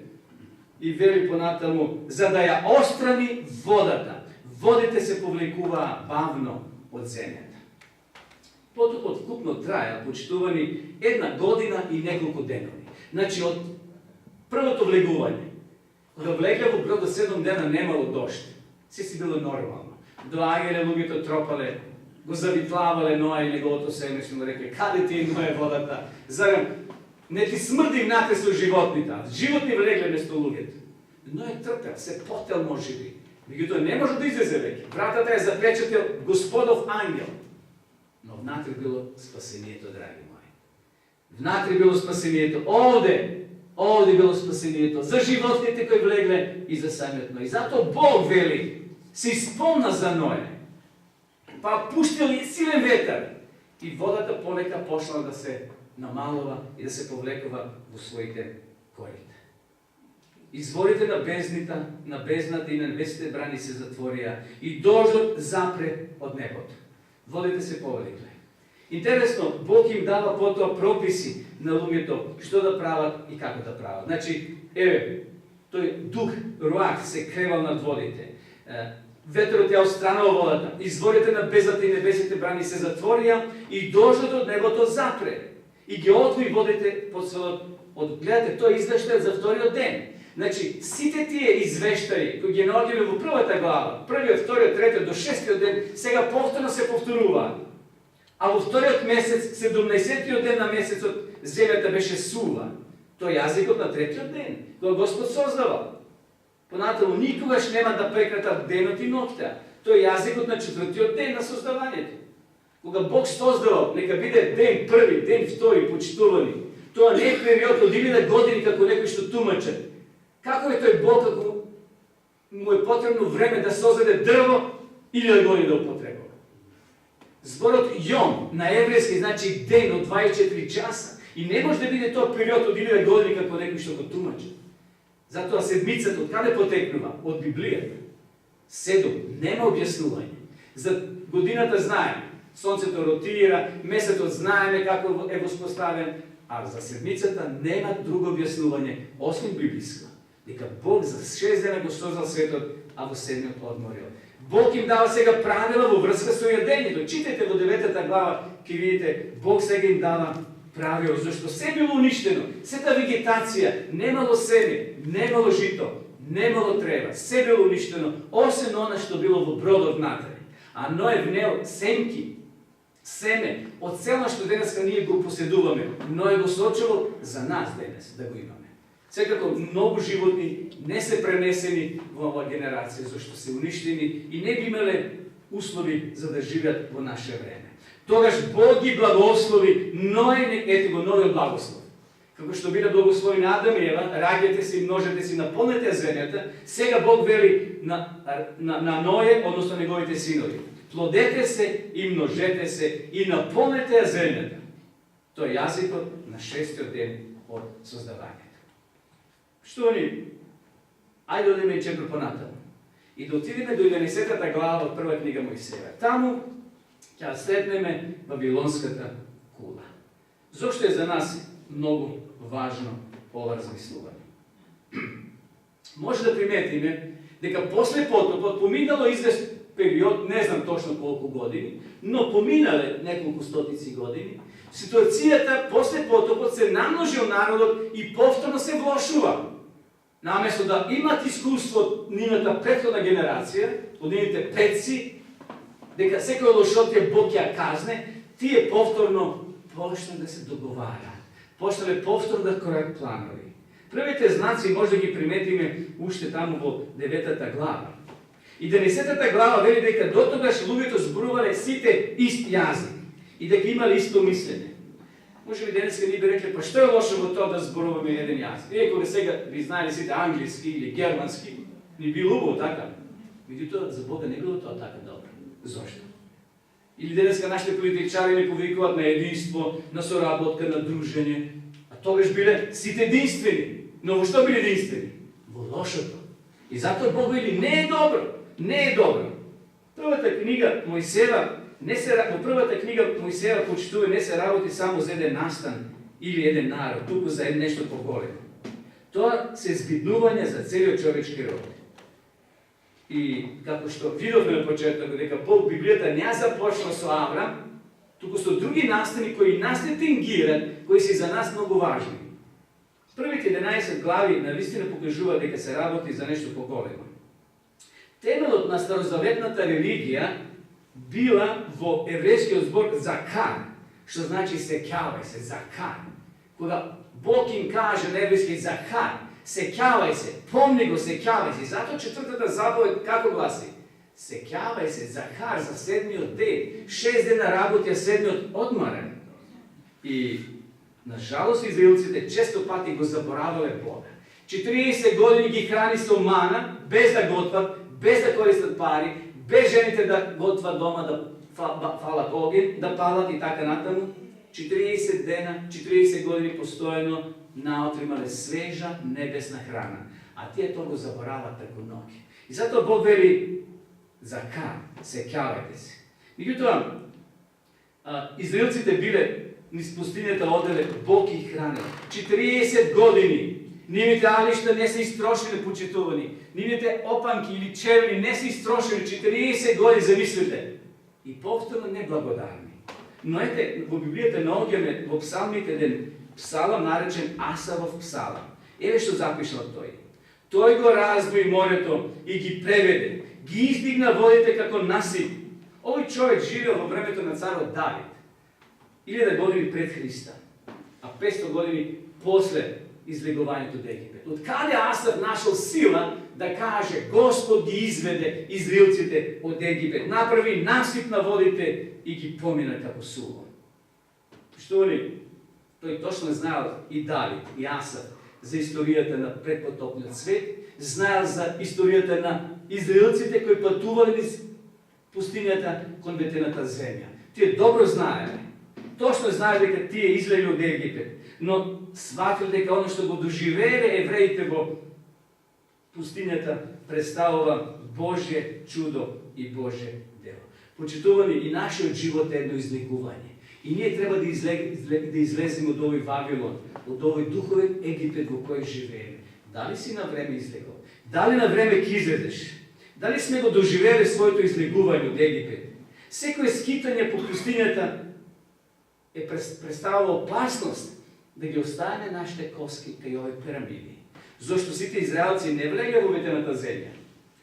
И вели понатаму, за да ја острани водата. Водите се повлекуваа бавно од земјата. Потопот вкупно траја, почитувани, 1 година и неколку денови. Значи, од првото влегување, кога влегле во бродот 7 дена немало дожд, се си било нормално. Доаѓале луѓето, тропале, го завитлавале Ное и неговото семејство, му рекле, каде ти е Ное водата? Зарем, не ти смрди внатре со животните, животни влегле место луѓето. Ное трпел, се потел можеби. Меѓутоа не може да излезе веќе. Вратата е запечатил Господов ангел. Но внатре било спасението, драги мои. Внатре било спасението. Овде било спасението. За животните кои влегле и за самиот Ное. И затоа Бог вели, се спомна за Ное. Па пуштил силен ветар. И водата полека почнала да се намалува и да се повлекува во своите корита. Изворите на бездната и на небесните брани се затворија и дождот запре од небото. Водите се повлекле. Интересно, Бог им дава потоа прописи на луѓето што да прават и како да прават. Значи, тој дух, руах се кревал над водите. Ветерот ја отстранува водата. Изворите на бездната и небесните брани се затворија и дождот од небото запре. И ги отвои водите под својот. Гледате, тој извештај за вториот ден. Значи, сите тие извештаи кои ги наоѓаме во првата глава, првиот, вториот, третиот до 6-тиот ден, сега повторно се повторуваат. А во вториот месец, 17-тиот ден на месецот, земјата беше сува. Тој јазикот на третиот ден, кога Господ создава. Понатаму никогаш нема да прекрата денот и ноќта. Тој јазикот на четвртиот ден на создавањето. Koga Bog sozdao, neka bude den prvi, den vtori, počituvani. To ne period od 1000 godini kako neko što tumače. Kako je to Bog kako mu je potrebno vreme da sozade drvo 1000 godina da upotrebava? Zborot Jom na evrijski znači den od 24 časa. I ne može da bude to period od 1000 godina kako neko što ga tumače. Zato sedmica, od kada je poteknula? Od Biblije. 7. Nema objašnjavanja. Za godinata знаем. Сонцето ротира, месецот знаеме како е воспоставен, а за седмицата нема друго објаснување, освен библиско. Дека Бог за 6 дена го создал светот, а во 7-от одморил. Бог им дава сега правила во врска со јадењето. Читајте во 9 глава, ќе видите, Бог сега им дава правила, зашто се било уништено, сета вегетација, немало семе, немало жито, немало трева, се било уништено, освен она што било во бродот внатре. А Ној внел семки, семе, од цело што денеска ние го поседуваме, Ној го сочувал за нас денес да го имаме. Секако многу животни не се пренесени во оваа генерација, зашто се уништени и не би имале услови за да живеат во наше време. Тогаш Бог ги благослови, Ној, ето го новиот благослов. Како што биде благослови на Адам и Ева, раѓате се и множете се, наполнете земјата, сега Бог вели на Ное, односно неговите синови. Плодете се и множете се и наполнете ја земјата. Тоа е јазикот на 6-тиот ден од создавањето. Што ни? Ајде да одиме чепро понатаму. И да отидеме до 11-та глава од прва книга Мојсеева. Таму ќе сретнеме Вавилонската кула. Зошто е за нас многу важно ова размислување? Може да приметиме дека после потопот поминало известен период, не знам точно колку години, но поминале неколку стотици години, ситуацијата после потопот се намножил народот и повторно се влошува. Наместо да имат искуство од нивната претходна генерација, од нивните предци, дека секој лошотија Бог ја казне, тие повторно почнале да се договара. Почнале повторно да кројат планови. Првите знаци може да ги приметиме уште таму во 9-та глава. И 10-та глава вели дека дотогаш луѓето зборувале сите ист јазик и дека имале исто мислење. Може би денеска ни би рекле, па што е лошо во тоа да зборуваме еден јазик? Иако сега ви знаеле сите англиски или германски, ни би убаво така. Меѓутоа за Бога не било тоа така добро. Зошто? Или денеска нашите политичари не повикуваат на единство, на соработка, на дружење, а тогаш биле сите единствени. Но во што биле единствени? Во лошото. И затоа Бог вели, не е добро. Не е добро. Првата книга Мојсеева, во првата книга Мојсеева почитува не се работи само за еден настан или еден народ, туку за нешто поголемо. Тоа се збиднување за целиот човечки род. И како што видовме на почетокот дека Бог Библијата не започна со Аврам, туку со други настани кои нас не тенгират, кои се за нас многу важни. Првите 11 глави навистина покажува дека се работи за нешто поголемо. Темелот на старозаветната религија била во еврејскиот збор закан, што значи сеќавај се, закан. Кога Бог им каже на еврејски закан, сеќавај се, помни го, сеќавај се. Затоа 4-та заповед како гласи? Сеќавај се, закар за 7-миот ден. 6 дена работија, 7-миот одморен. И, на жалост, израелците често пати го заборавале Бога. 40 години ги храни со мана, без да готват, без да користат пари, без жените да готват дома, да фалат огин, да палат и така натаму. 40 дена, 40 години постојано наутро имале свежа небесна храна. А тие тоа го заборават преку ноќ. И затоа Бог вели закан, сеќавајте се. Меѓутоа, израелците биле низ пустинјата оделе, Бог ги хранел. 40 години. Нивните алишта не се истрошени почитувани. Нивните опанки или червени не се истрошени. 40 години, замислите. И повторно неблагодарни. Но ете, во Библијата наоѓаме во псалмите еден псалам наречен Асавов псалам. Еве што запишал тој. Тој го разбои морето и ги преведе. Ги издигна водите како насип. Овој човек живеел во времето на царот Давид. 1000 години пред Христа, а 500 години после излегувањето од Египет. Од каде Асав нашол сила da kaže Gospod gi izvede Izraelcите od Egipet, napravi насип на водите и ги помина како суво. Штоли, тој точно знаел и Давид, и Асав за историјата на предпотопниот свет, знаел за историјата на израелците кои патувале низ пустињата кон ветената земја. Тие добро знаеле. Точно знаеле дека тие излезли од Египет, но сватиле дека оно што го доживееле евреите во пустињата представува Божје чудо и Божје дело. Почитувани, и нашиот живот е едно излегување. И ние треба да излеземе од овој Вавилон, од овој духовен Египет во кој живееме. Дали си на време излегол? Дали на време ќе излезеш? Дали сме го доживеле своето излегување од Египет? Секој скитање по пустињата е представува опасност да ги оставиме нашите коски кај овој пирамиди. Зошто сите израелци не влегле во ветената земја.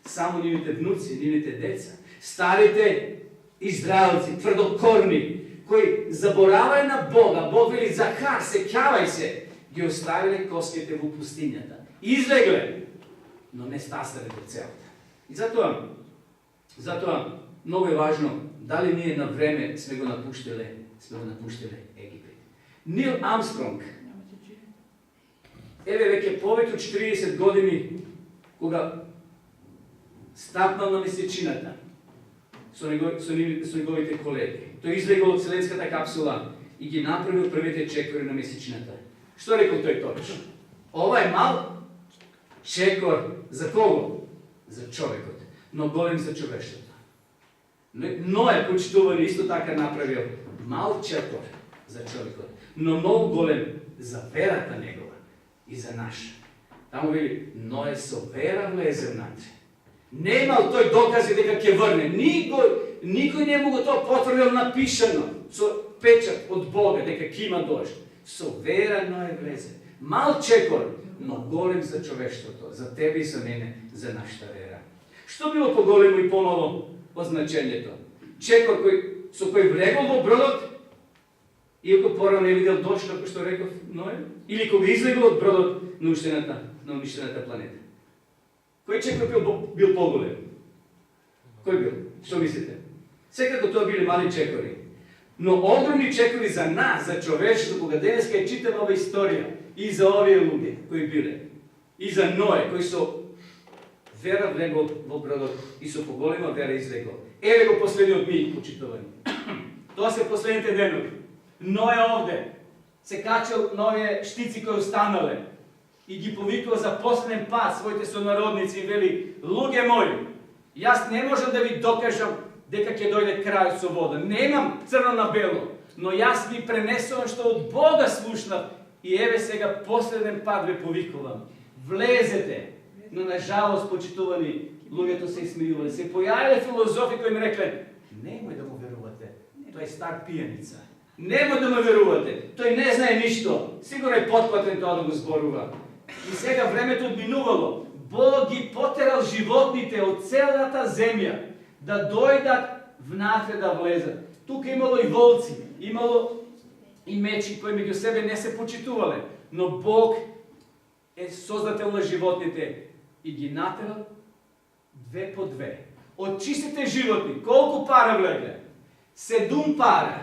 Само нивните внуци, нивните деца, старите израелци, тврдокорни, кои забораваја на Бога, Бог вели Захар, сеќавај се, ги оставиле коските во пустињата. Излегле, но не стасале до целта. И затоа многу е важно дали ние на време сме го напуштиле Египет. Нил Армстронг, еве веќе повеќе од 40 години, кога стапнал на месечината со неговите колеги. Тој излегол од Вселенската капсула и ги направил првите чекори на месечината. Што рекол тој точно? Ова е мал чекор за кого? За човекот, но голем за човештвото. Ное, почитувани, исто така направил мал чекор за човекот, но многу голем за верата негова и за наша. Таму вели, Ное со вера влезе внатре. Не имал тој докази дека ќе врне. Никој не му го тоа потврдил напишано со печат од Бога дека ќе има дожд. Со вера Ное влезе. Мал чекор, но голем за човештвото, за тебе и за мене, за нашата вера. Што било поголемо и помало означењето? Чекор со кој влегол во бродот, иако порано не видел дожд, како што реков Ное, или кога излегол од бродот на уништената планета. Кој чекор бил поголем? Кој бил? Што мислите? Секако тоа биле мали чекори. Но огромни чекори за нас, за човештвото, кога денеска ја читаме ова историја, и за овие луѓе кои биле, и за Ное, кој со вера влегол во бродот и со поголема вера излегол. Еве го последниот миг, почитувани. Тоа се последните денови. Ное овде се качал на овие штици кои останале и ги повикува за последен пат своите сонародници и вели: луѓе мои, јас не можам да ви докажам дека ќе дојде крај со вода. Немам црно на бело, но јас ви пренесувам што од Бога слушнав и еве сега последен пат ве повикувам. Влезете. Но на жалост, почитувани, луѓето се исмејувале. Се појавиле филозофи кои ми рекле: немој да му верувате, тој е стар пијаница. Немој да му верувате, тој не знае ништо. Сигурно е потплатен тоа да го зборува. И сега времето одминувало. Бог ги потерал животните од целата земја да дојдат внатре да влезат. Тука имало и волци, имало и мечи кои меѓу себе не се почитувале, но Бог е создател на животните и ги натерал две по две. Од чистите животни, колку пара влегле? 7 пара.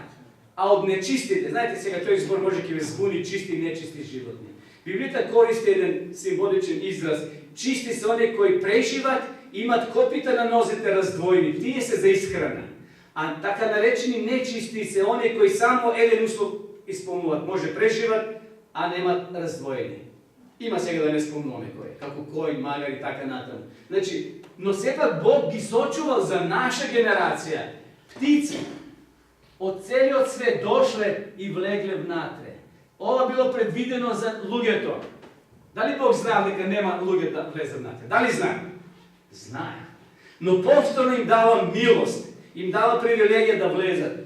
А од нечистите, знаете сега тој збор може ќе ве збуни, чисти и нечисти животни. Библијата користи еден символичен израз. Чисти се оние кои преживат, имат копита на нозете раздвоени, тие се за исхрана. А така наречени нечисти се оние кои само еден услов исполнуваат, може преживат, а немат раздвоени. Има сега да не спомнуваме кој, како кој, магар и така натаму. Значи, но сепак Бог ги сочувал за наша генерација. Птици од целиот свет дошле и влегле внатре. Ова било предвидено за луѓето. Дали Бог знае дека нема луѓе да влезат внатре? Дали знае? Знае. Но повторно им дава милост, им дава привилегија да влезат.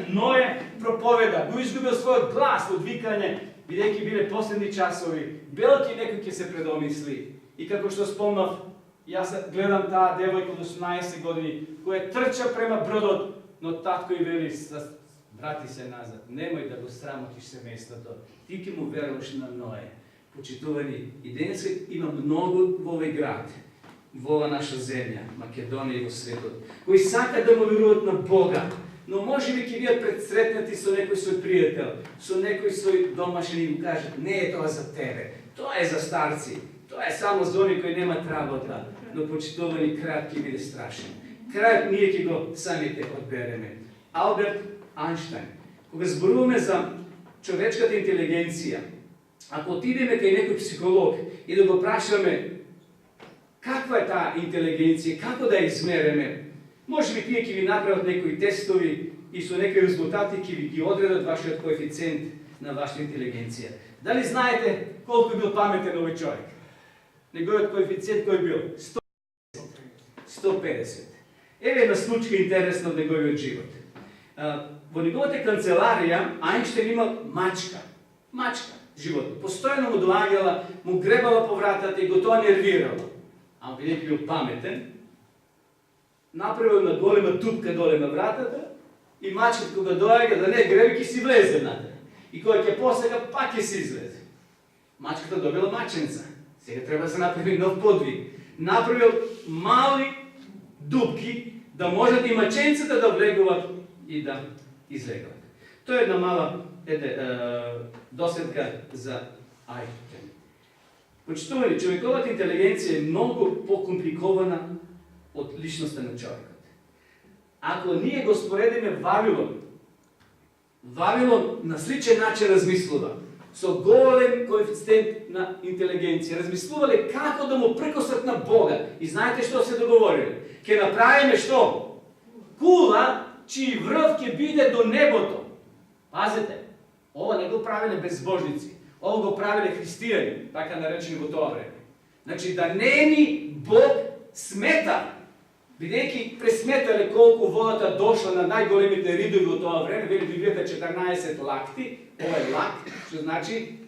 Ное проповеда, го изгубил својот глас од викање, бидејќи биле последни часови, белки некој ќе се предомисли. И како што спомнав, јас гледам таа девојка од 18 години, која трча према бродот, но татко и вели: врати се назад, немој да го срамотиш семејството, ти ќе му веруваш на Ное. Почитувани, и денес има многу во овој град, во ова наша земја, Македонија и во светот, кои сакаат да му веруваат на Бога, но може би ќе бидат предсретнати со некој свој пријател, со некој свој домашен и му кажат, не е тоа за тебе, тоа е за старци, тоа е само за они кои немаат работа, но почитувани крајот ќе биде страшен. Крајот ние ќе го самите одбереме. Алберт Айнштайн, кога зборуваме за човечката интелигенција, ако отидеме кај некој психолог и да го прашаме каква е таа интелигенција, како да ја измереме, може би тие ќе ви направат некои тестови и со некои резултати ќе ви ги одредат вашиот коефициент на вашата интелигенција. Дали знаете колку бил паметен овој човек? Неговиот коефициент кој бил? 150. Еве една случка интересна од неговиот живот. Во неговата канцеларија Айнштейн имал мачка. Мачка, животно. Постојано му доаѓала, му гребала по вратата и го тоа нервирала. А бидејќи бил паметен, направил една голема тупка доле на вратата и мачката кога доаѓа да не греби ќе си влезе натре. И кога ќе посега пак ќе си излезе. Мачката добила маченца. Сега треба да се направи нов подвиг. Направил мали дупки да можат и маченцата да влегуват и да излегуват. Тоа е една мала досетка за Айнштейн. Почитувани, човековата интелигенција е многу покомпликована од личноста на човекот. Ако ние го споредиме Вавилон на сличен начин размислува, со голем коефициент на интелигенција, размислувале како да му прекосат на Бога. И знаете што се договориле? Ке направиме што? Кула, чиј врв ќе биде до небото. Пазете, ова не го правиле безбожници, ова го правиле христијани, така наречени во тоа време. Значи да не ни Бог смета, бидејќи пресметале колку водата дошла на најголемите ридови во тоа време, вели Библијата 14 лакти, ова е лак, што значи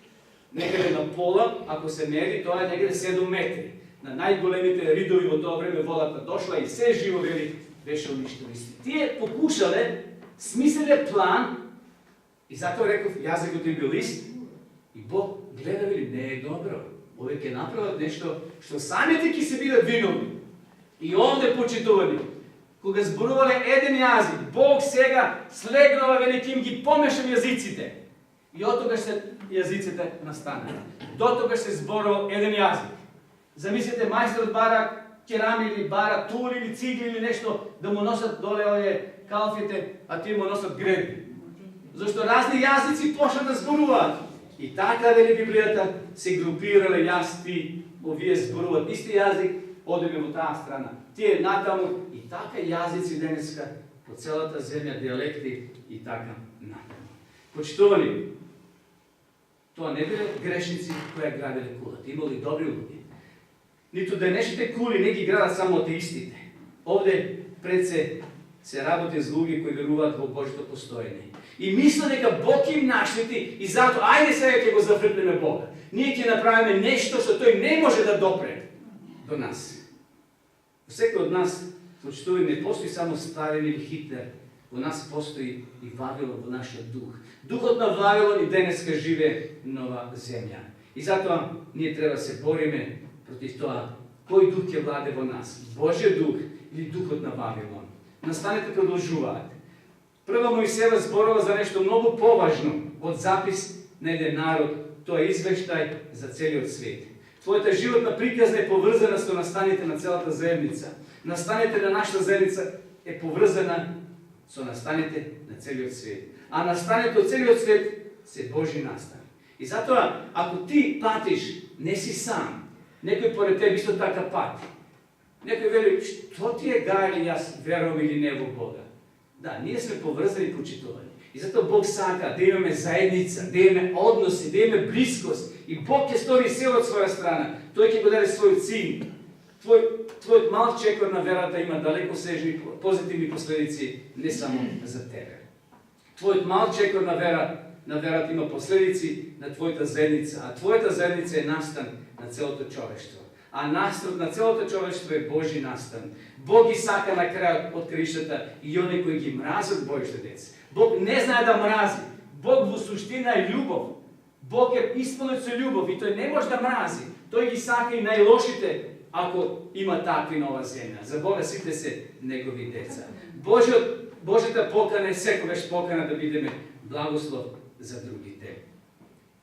некаде на пола, ако се мери, тоа е некаде 7 метри. На најголемите ридови во тоа време водата дошла и се живо, вели, беше уништено. Тие покушале, смислеле план, и затоа реков, јазикот им бил лист, и Бог гледа, вели, не е добро. Овие ќе направат нешто што самите ќе се бидат виновни. И онде почитувани, кога зборувале еден јазик, Бог сега слегнува, вели, ќе им ги помешам јазиците. И од тогаш се јазиците настанат. До тогаш се зборувал еден јазик. Замислите, мајсторот бара керами или бара тури или цигли или нешто да му носат доле овие калфите, а тие му носат греби. Зашто разни јазици почнат да зборуваат. И така, вели Библијата, се групирале јас, ти, овие зборуваат исти јазик, одеме во таа страна. Тие натаму и така јазици денеска по целата земја, диалекти и така натаму. Почитувани, тоа не биле грешници кои граделе кулата, имали добри луѓе. Ниту денешните кули не ги градат само атеистите. Овде пред се работи с луѓе кои веруваат во Божјото постоење. И мислат дека Бог им наштети и затоа ајде сега ќе го зафрпнеме Бога. Ние ќе направиме нешто што тој не може да допре до нас. Секој од нас, почитуваме, не постои само Сталин или Хитлер, во нас постои и Вавилон во нашиот дух. Духот на Вавилон и денеска живе нова земја. И затоа ние треба се бориме против тоа кој дух ќе владе во нас, Божјиот дух или духот на Вавилон. Настаните продолжуваат. Прва Мојсеева зборува за нешто многу поважно од запис на еден народ, тоа е извештај за целиот свет. Твојата животна приказна е поврзана со настаните на целата заедница. Настаните на нашата заедница е поврзана со настаните на целиот свет. А настаните од целиот свет се Божи настан. И затоа, ако ти патиш, не си сам. Некој поред тебе исто така пати. Некој вели, што ти е гајле, јас верувам или не во Бога. Да, ние сме поврзани, почитувани. И затоа Бог сака да имаме заедница, да имаме односи, да имаме близкост. И Бог ќе стори се од своја страна. Тој ќе го даде свој цин. Твојот мал чекор на верата има далеко сежни позитивни последици, не само за тебе. Твојот мал чекор на верата има последици на твојата заедница, а твојата заедница е настан на целото човештво. А настан на целото човештво е Божи настан. Бог ги сака на крајот од краиштата и оние кои ги мразат Божите деца. Бог не знае да мрази. Бог во суштина е љубов. Бог е исполнет со љубов и тој не може да мрази. Тој ги сака и најлошите ako ima takvi nova zemlja. За Бога сите се негови деца. Божјата покана е секогаш покана да бидеме благослов за другите.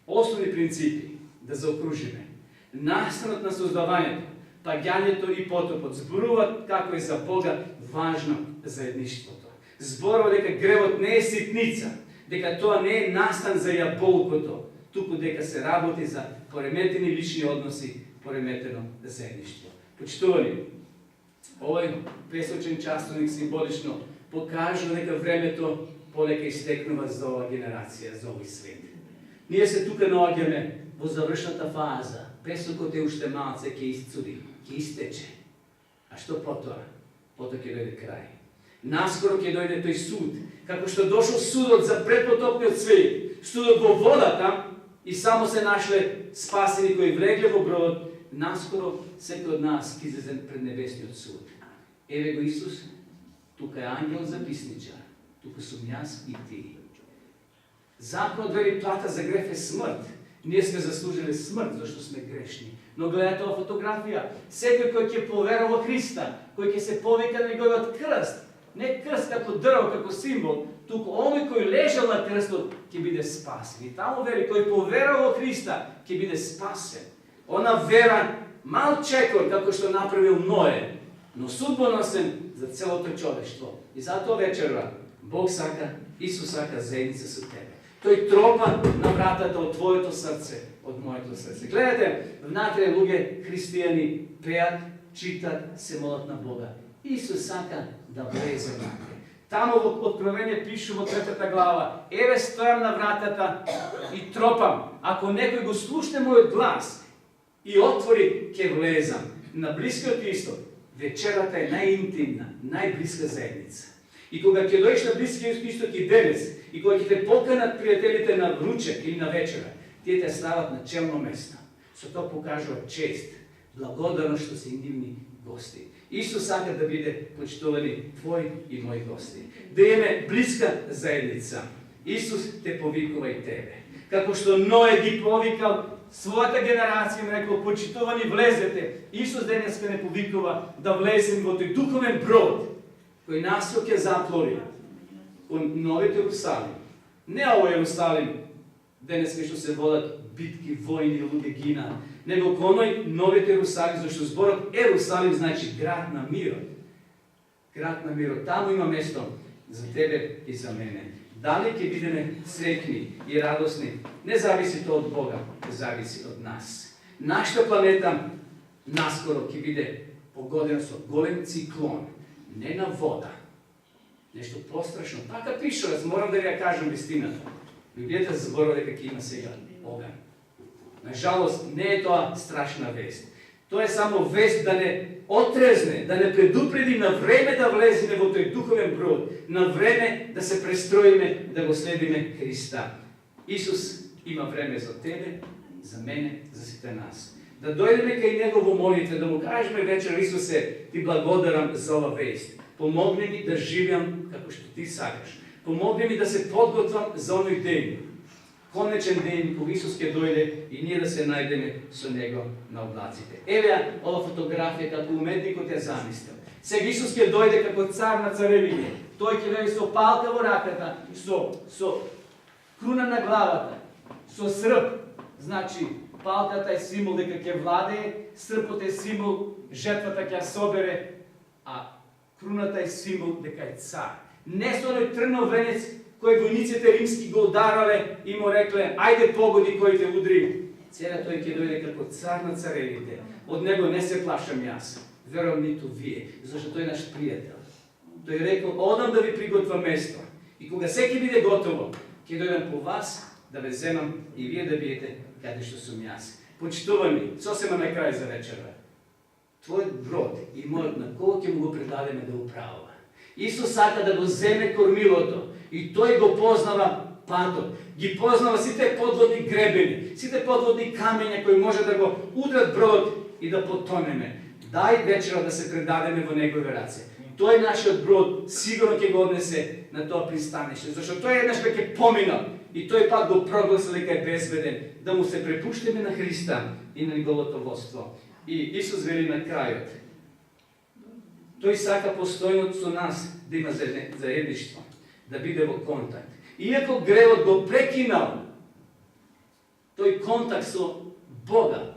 Основни принципи да заокружиме. Настанот на создавањето, паѓањето и потопот зборуваат како е за Бога важно заедништвото. Зборува дека гревот не е ситница, дека тоа не е настан за јаболкото, туку дека се работи за пореметени лични односи, пореметено заедништво. Почитувани, овој песочен часовник символично покажува дека времето полека истекнува за оваа генерација, за овој свет. Ние се тука наоѓаме во завршната фаза. Песокот е уште малце ќе исцури, ќе истече. А што потоа? Потоа ќе дојде крај. Наскоро ќе дојде тој суд, како што дошол судот за предпотопниот свет, судот во водата и само се нашле спасени кои влегле во бродот, наскоро секој од нас ќе излезе пред небесниот суд. Еве го Исус, тука е ангел записничар, тука сум јас и ти. Законот вели плата за греф е смрт. Ние сме заслужили смрт, зашто сме грешни. Но гледате ова фотографија, секој кој ќе поверува во Христа, кој ќе се повика на неговиот крст, не крст како дрво, како символ, туку овој кој лежал на крстот ќе биде спасен. И таму вели кој поверува во Христа ќе биде спасен. Она вера мал чекор како што направил Ное, но судбоносен за целото човештво. И затоа вечерва Бог сака, Исус сака заедница со тебе. Тој тропа на вратата од твоето срце, од моето срце. Гледате, внатре луѓе христијани пеат, читат, се молат на Бога. Исус сака да влезе внатре. Таму во Откровение пише во 3 глава: еве стојам на вратата и тропам. Ако некој го слушне мојот глас и отвори, ќе влезам. На Блискиот исток вечерата е најинтимна, најблиска заедница. И кога ќе дојдеш на Блискиот исток и денес, и кога ќе те поканат пријателите на ручек или на вечера, тие те стават на челно место. Со тоа покажува чест, благодарност што се интимни гости. Исус сака да биде почитувани твои и мои гости. Да имаме блиска заедница. Исус те повикува и тебе. Како што Ное ги повикал својата генерација, им рекол: почитувани, влезете. Исус денеска не повикува да влезем во тој духовен брод кој нас ќе заплори кон новиот Ерусалим. Не овој Ерусалим денеска што се водат битки, војни, луѓе гина, него кон оној новиот Ерусалим, зашто зборот Ерусалим значи град на мирот. Град на мирот. Таму има место за тебе и за мене. Дали ќе бидеме среќни и радосни, не зависи тоа од Бога, зависи од нас. Нашата планета наскоро ќе биде погодена со голем циклон, не на вода. Нешто пострашно. Така пише, аз морам да ви ја кажам вистината. Библијата зборува дека ќе има сега оган. Нажалост, не е тоа страшна вест. Тоа е само вест да не отрезне, да не предупреди на време да влеземе во тој духовен брод, на време да се престроиме, да го следиме Христа. Исус има време за тебе, за мене, за сите нас. Да дојдеме кај Него во молитва, да му кажеме вечер: Исусе, ти благодарам за ова вест. Помогни ми да живеам како што ти сакаш. Помогни ми да се подготвам за оној ден. Конечен ден кога Исус ќе дојде и ние да се најдеме со Него на облаците. Еве ова фотографија како уметникот ја замислил. Сега Исус ќе дојде како цар на царевиње. Тој ќе дојде со палка во раката, со круна на главата, со срп. Значи, палката е символ дека ќе владее, српот е символ жетвата ќе собере, а круната е символ дека е цар. Не со оној трнов венец кој војниците римски го ударале и му рекле: ајде погоди кој те удри. Сега тој ќе дојде како цар на царевите. Од него не се плашам јас, верувам ниту вие, зашто тој е наш пријател. Тој рекол: одам да ви приготвам место. И кога се ќе биде готово, ќе дојдам по вас да ве земам и вие да биете каде што сум јас. Почитувани, сосема на крај за вечерва. Твојот брод и мојот на кого ќе му го предадеме да управува. Исус сака да го земе кормилото и тој го познава патот. Ги познава сите подводни гребени, сите подводни камења кои може да го удрат брод и да потонеме. Дај вечера да се предадеме во негови раце. Тој нашиот брод сигурно ќе го однесе на тоа пристаниште, зашто тој еднаш веќе поминал и тој пат го прогласил дека е безбеден, да му се препуштиме на Христа и на неговото водство. I Isus veli na kraju, to Isaka postojnost u nas, da ima zajedništvo, da vidimo kontakt. Iako grevot go prekinal, той контакт со Бога,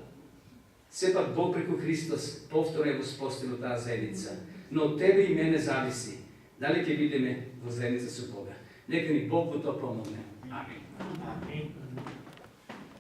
сепак Бог преку Христос повторно го споставил таа заедница. Но од тебе и мене зависи дали ќе бидеме во заедница со Бога. Нека ни Бог во тоа помогне. Амин.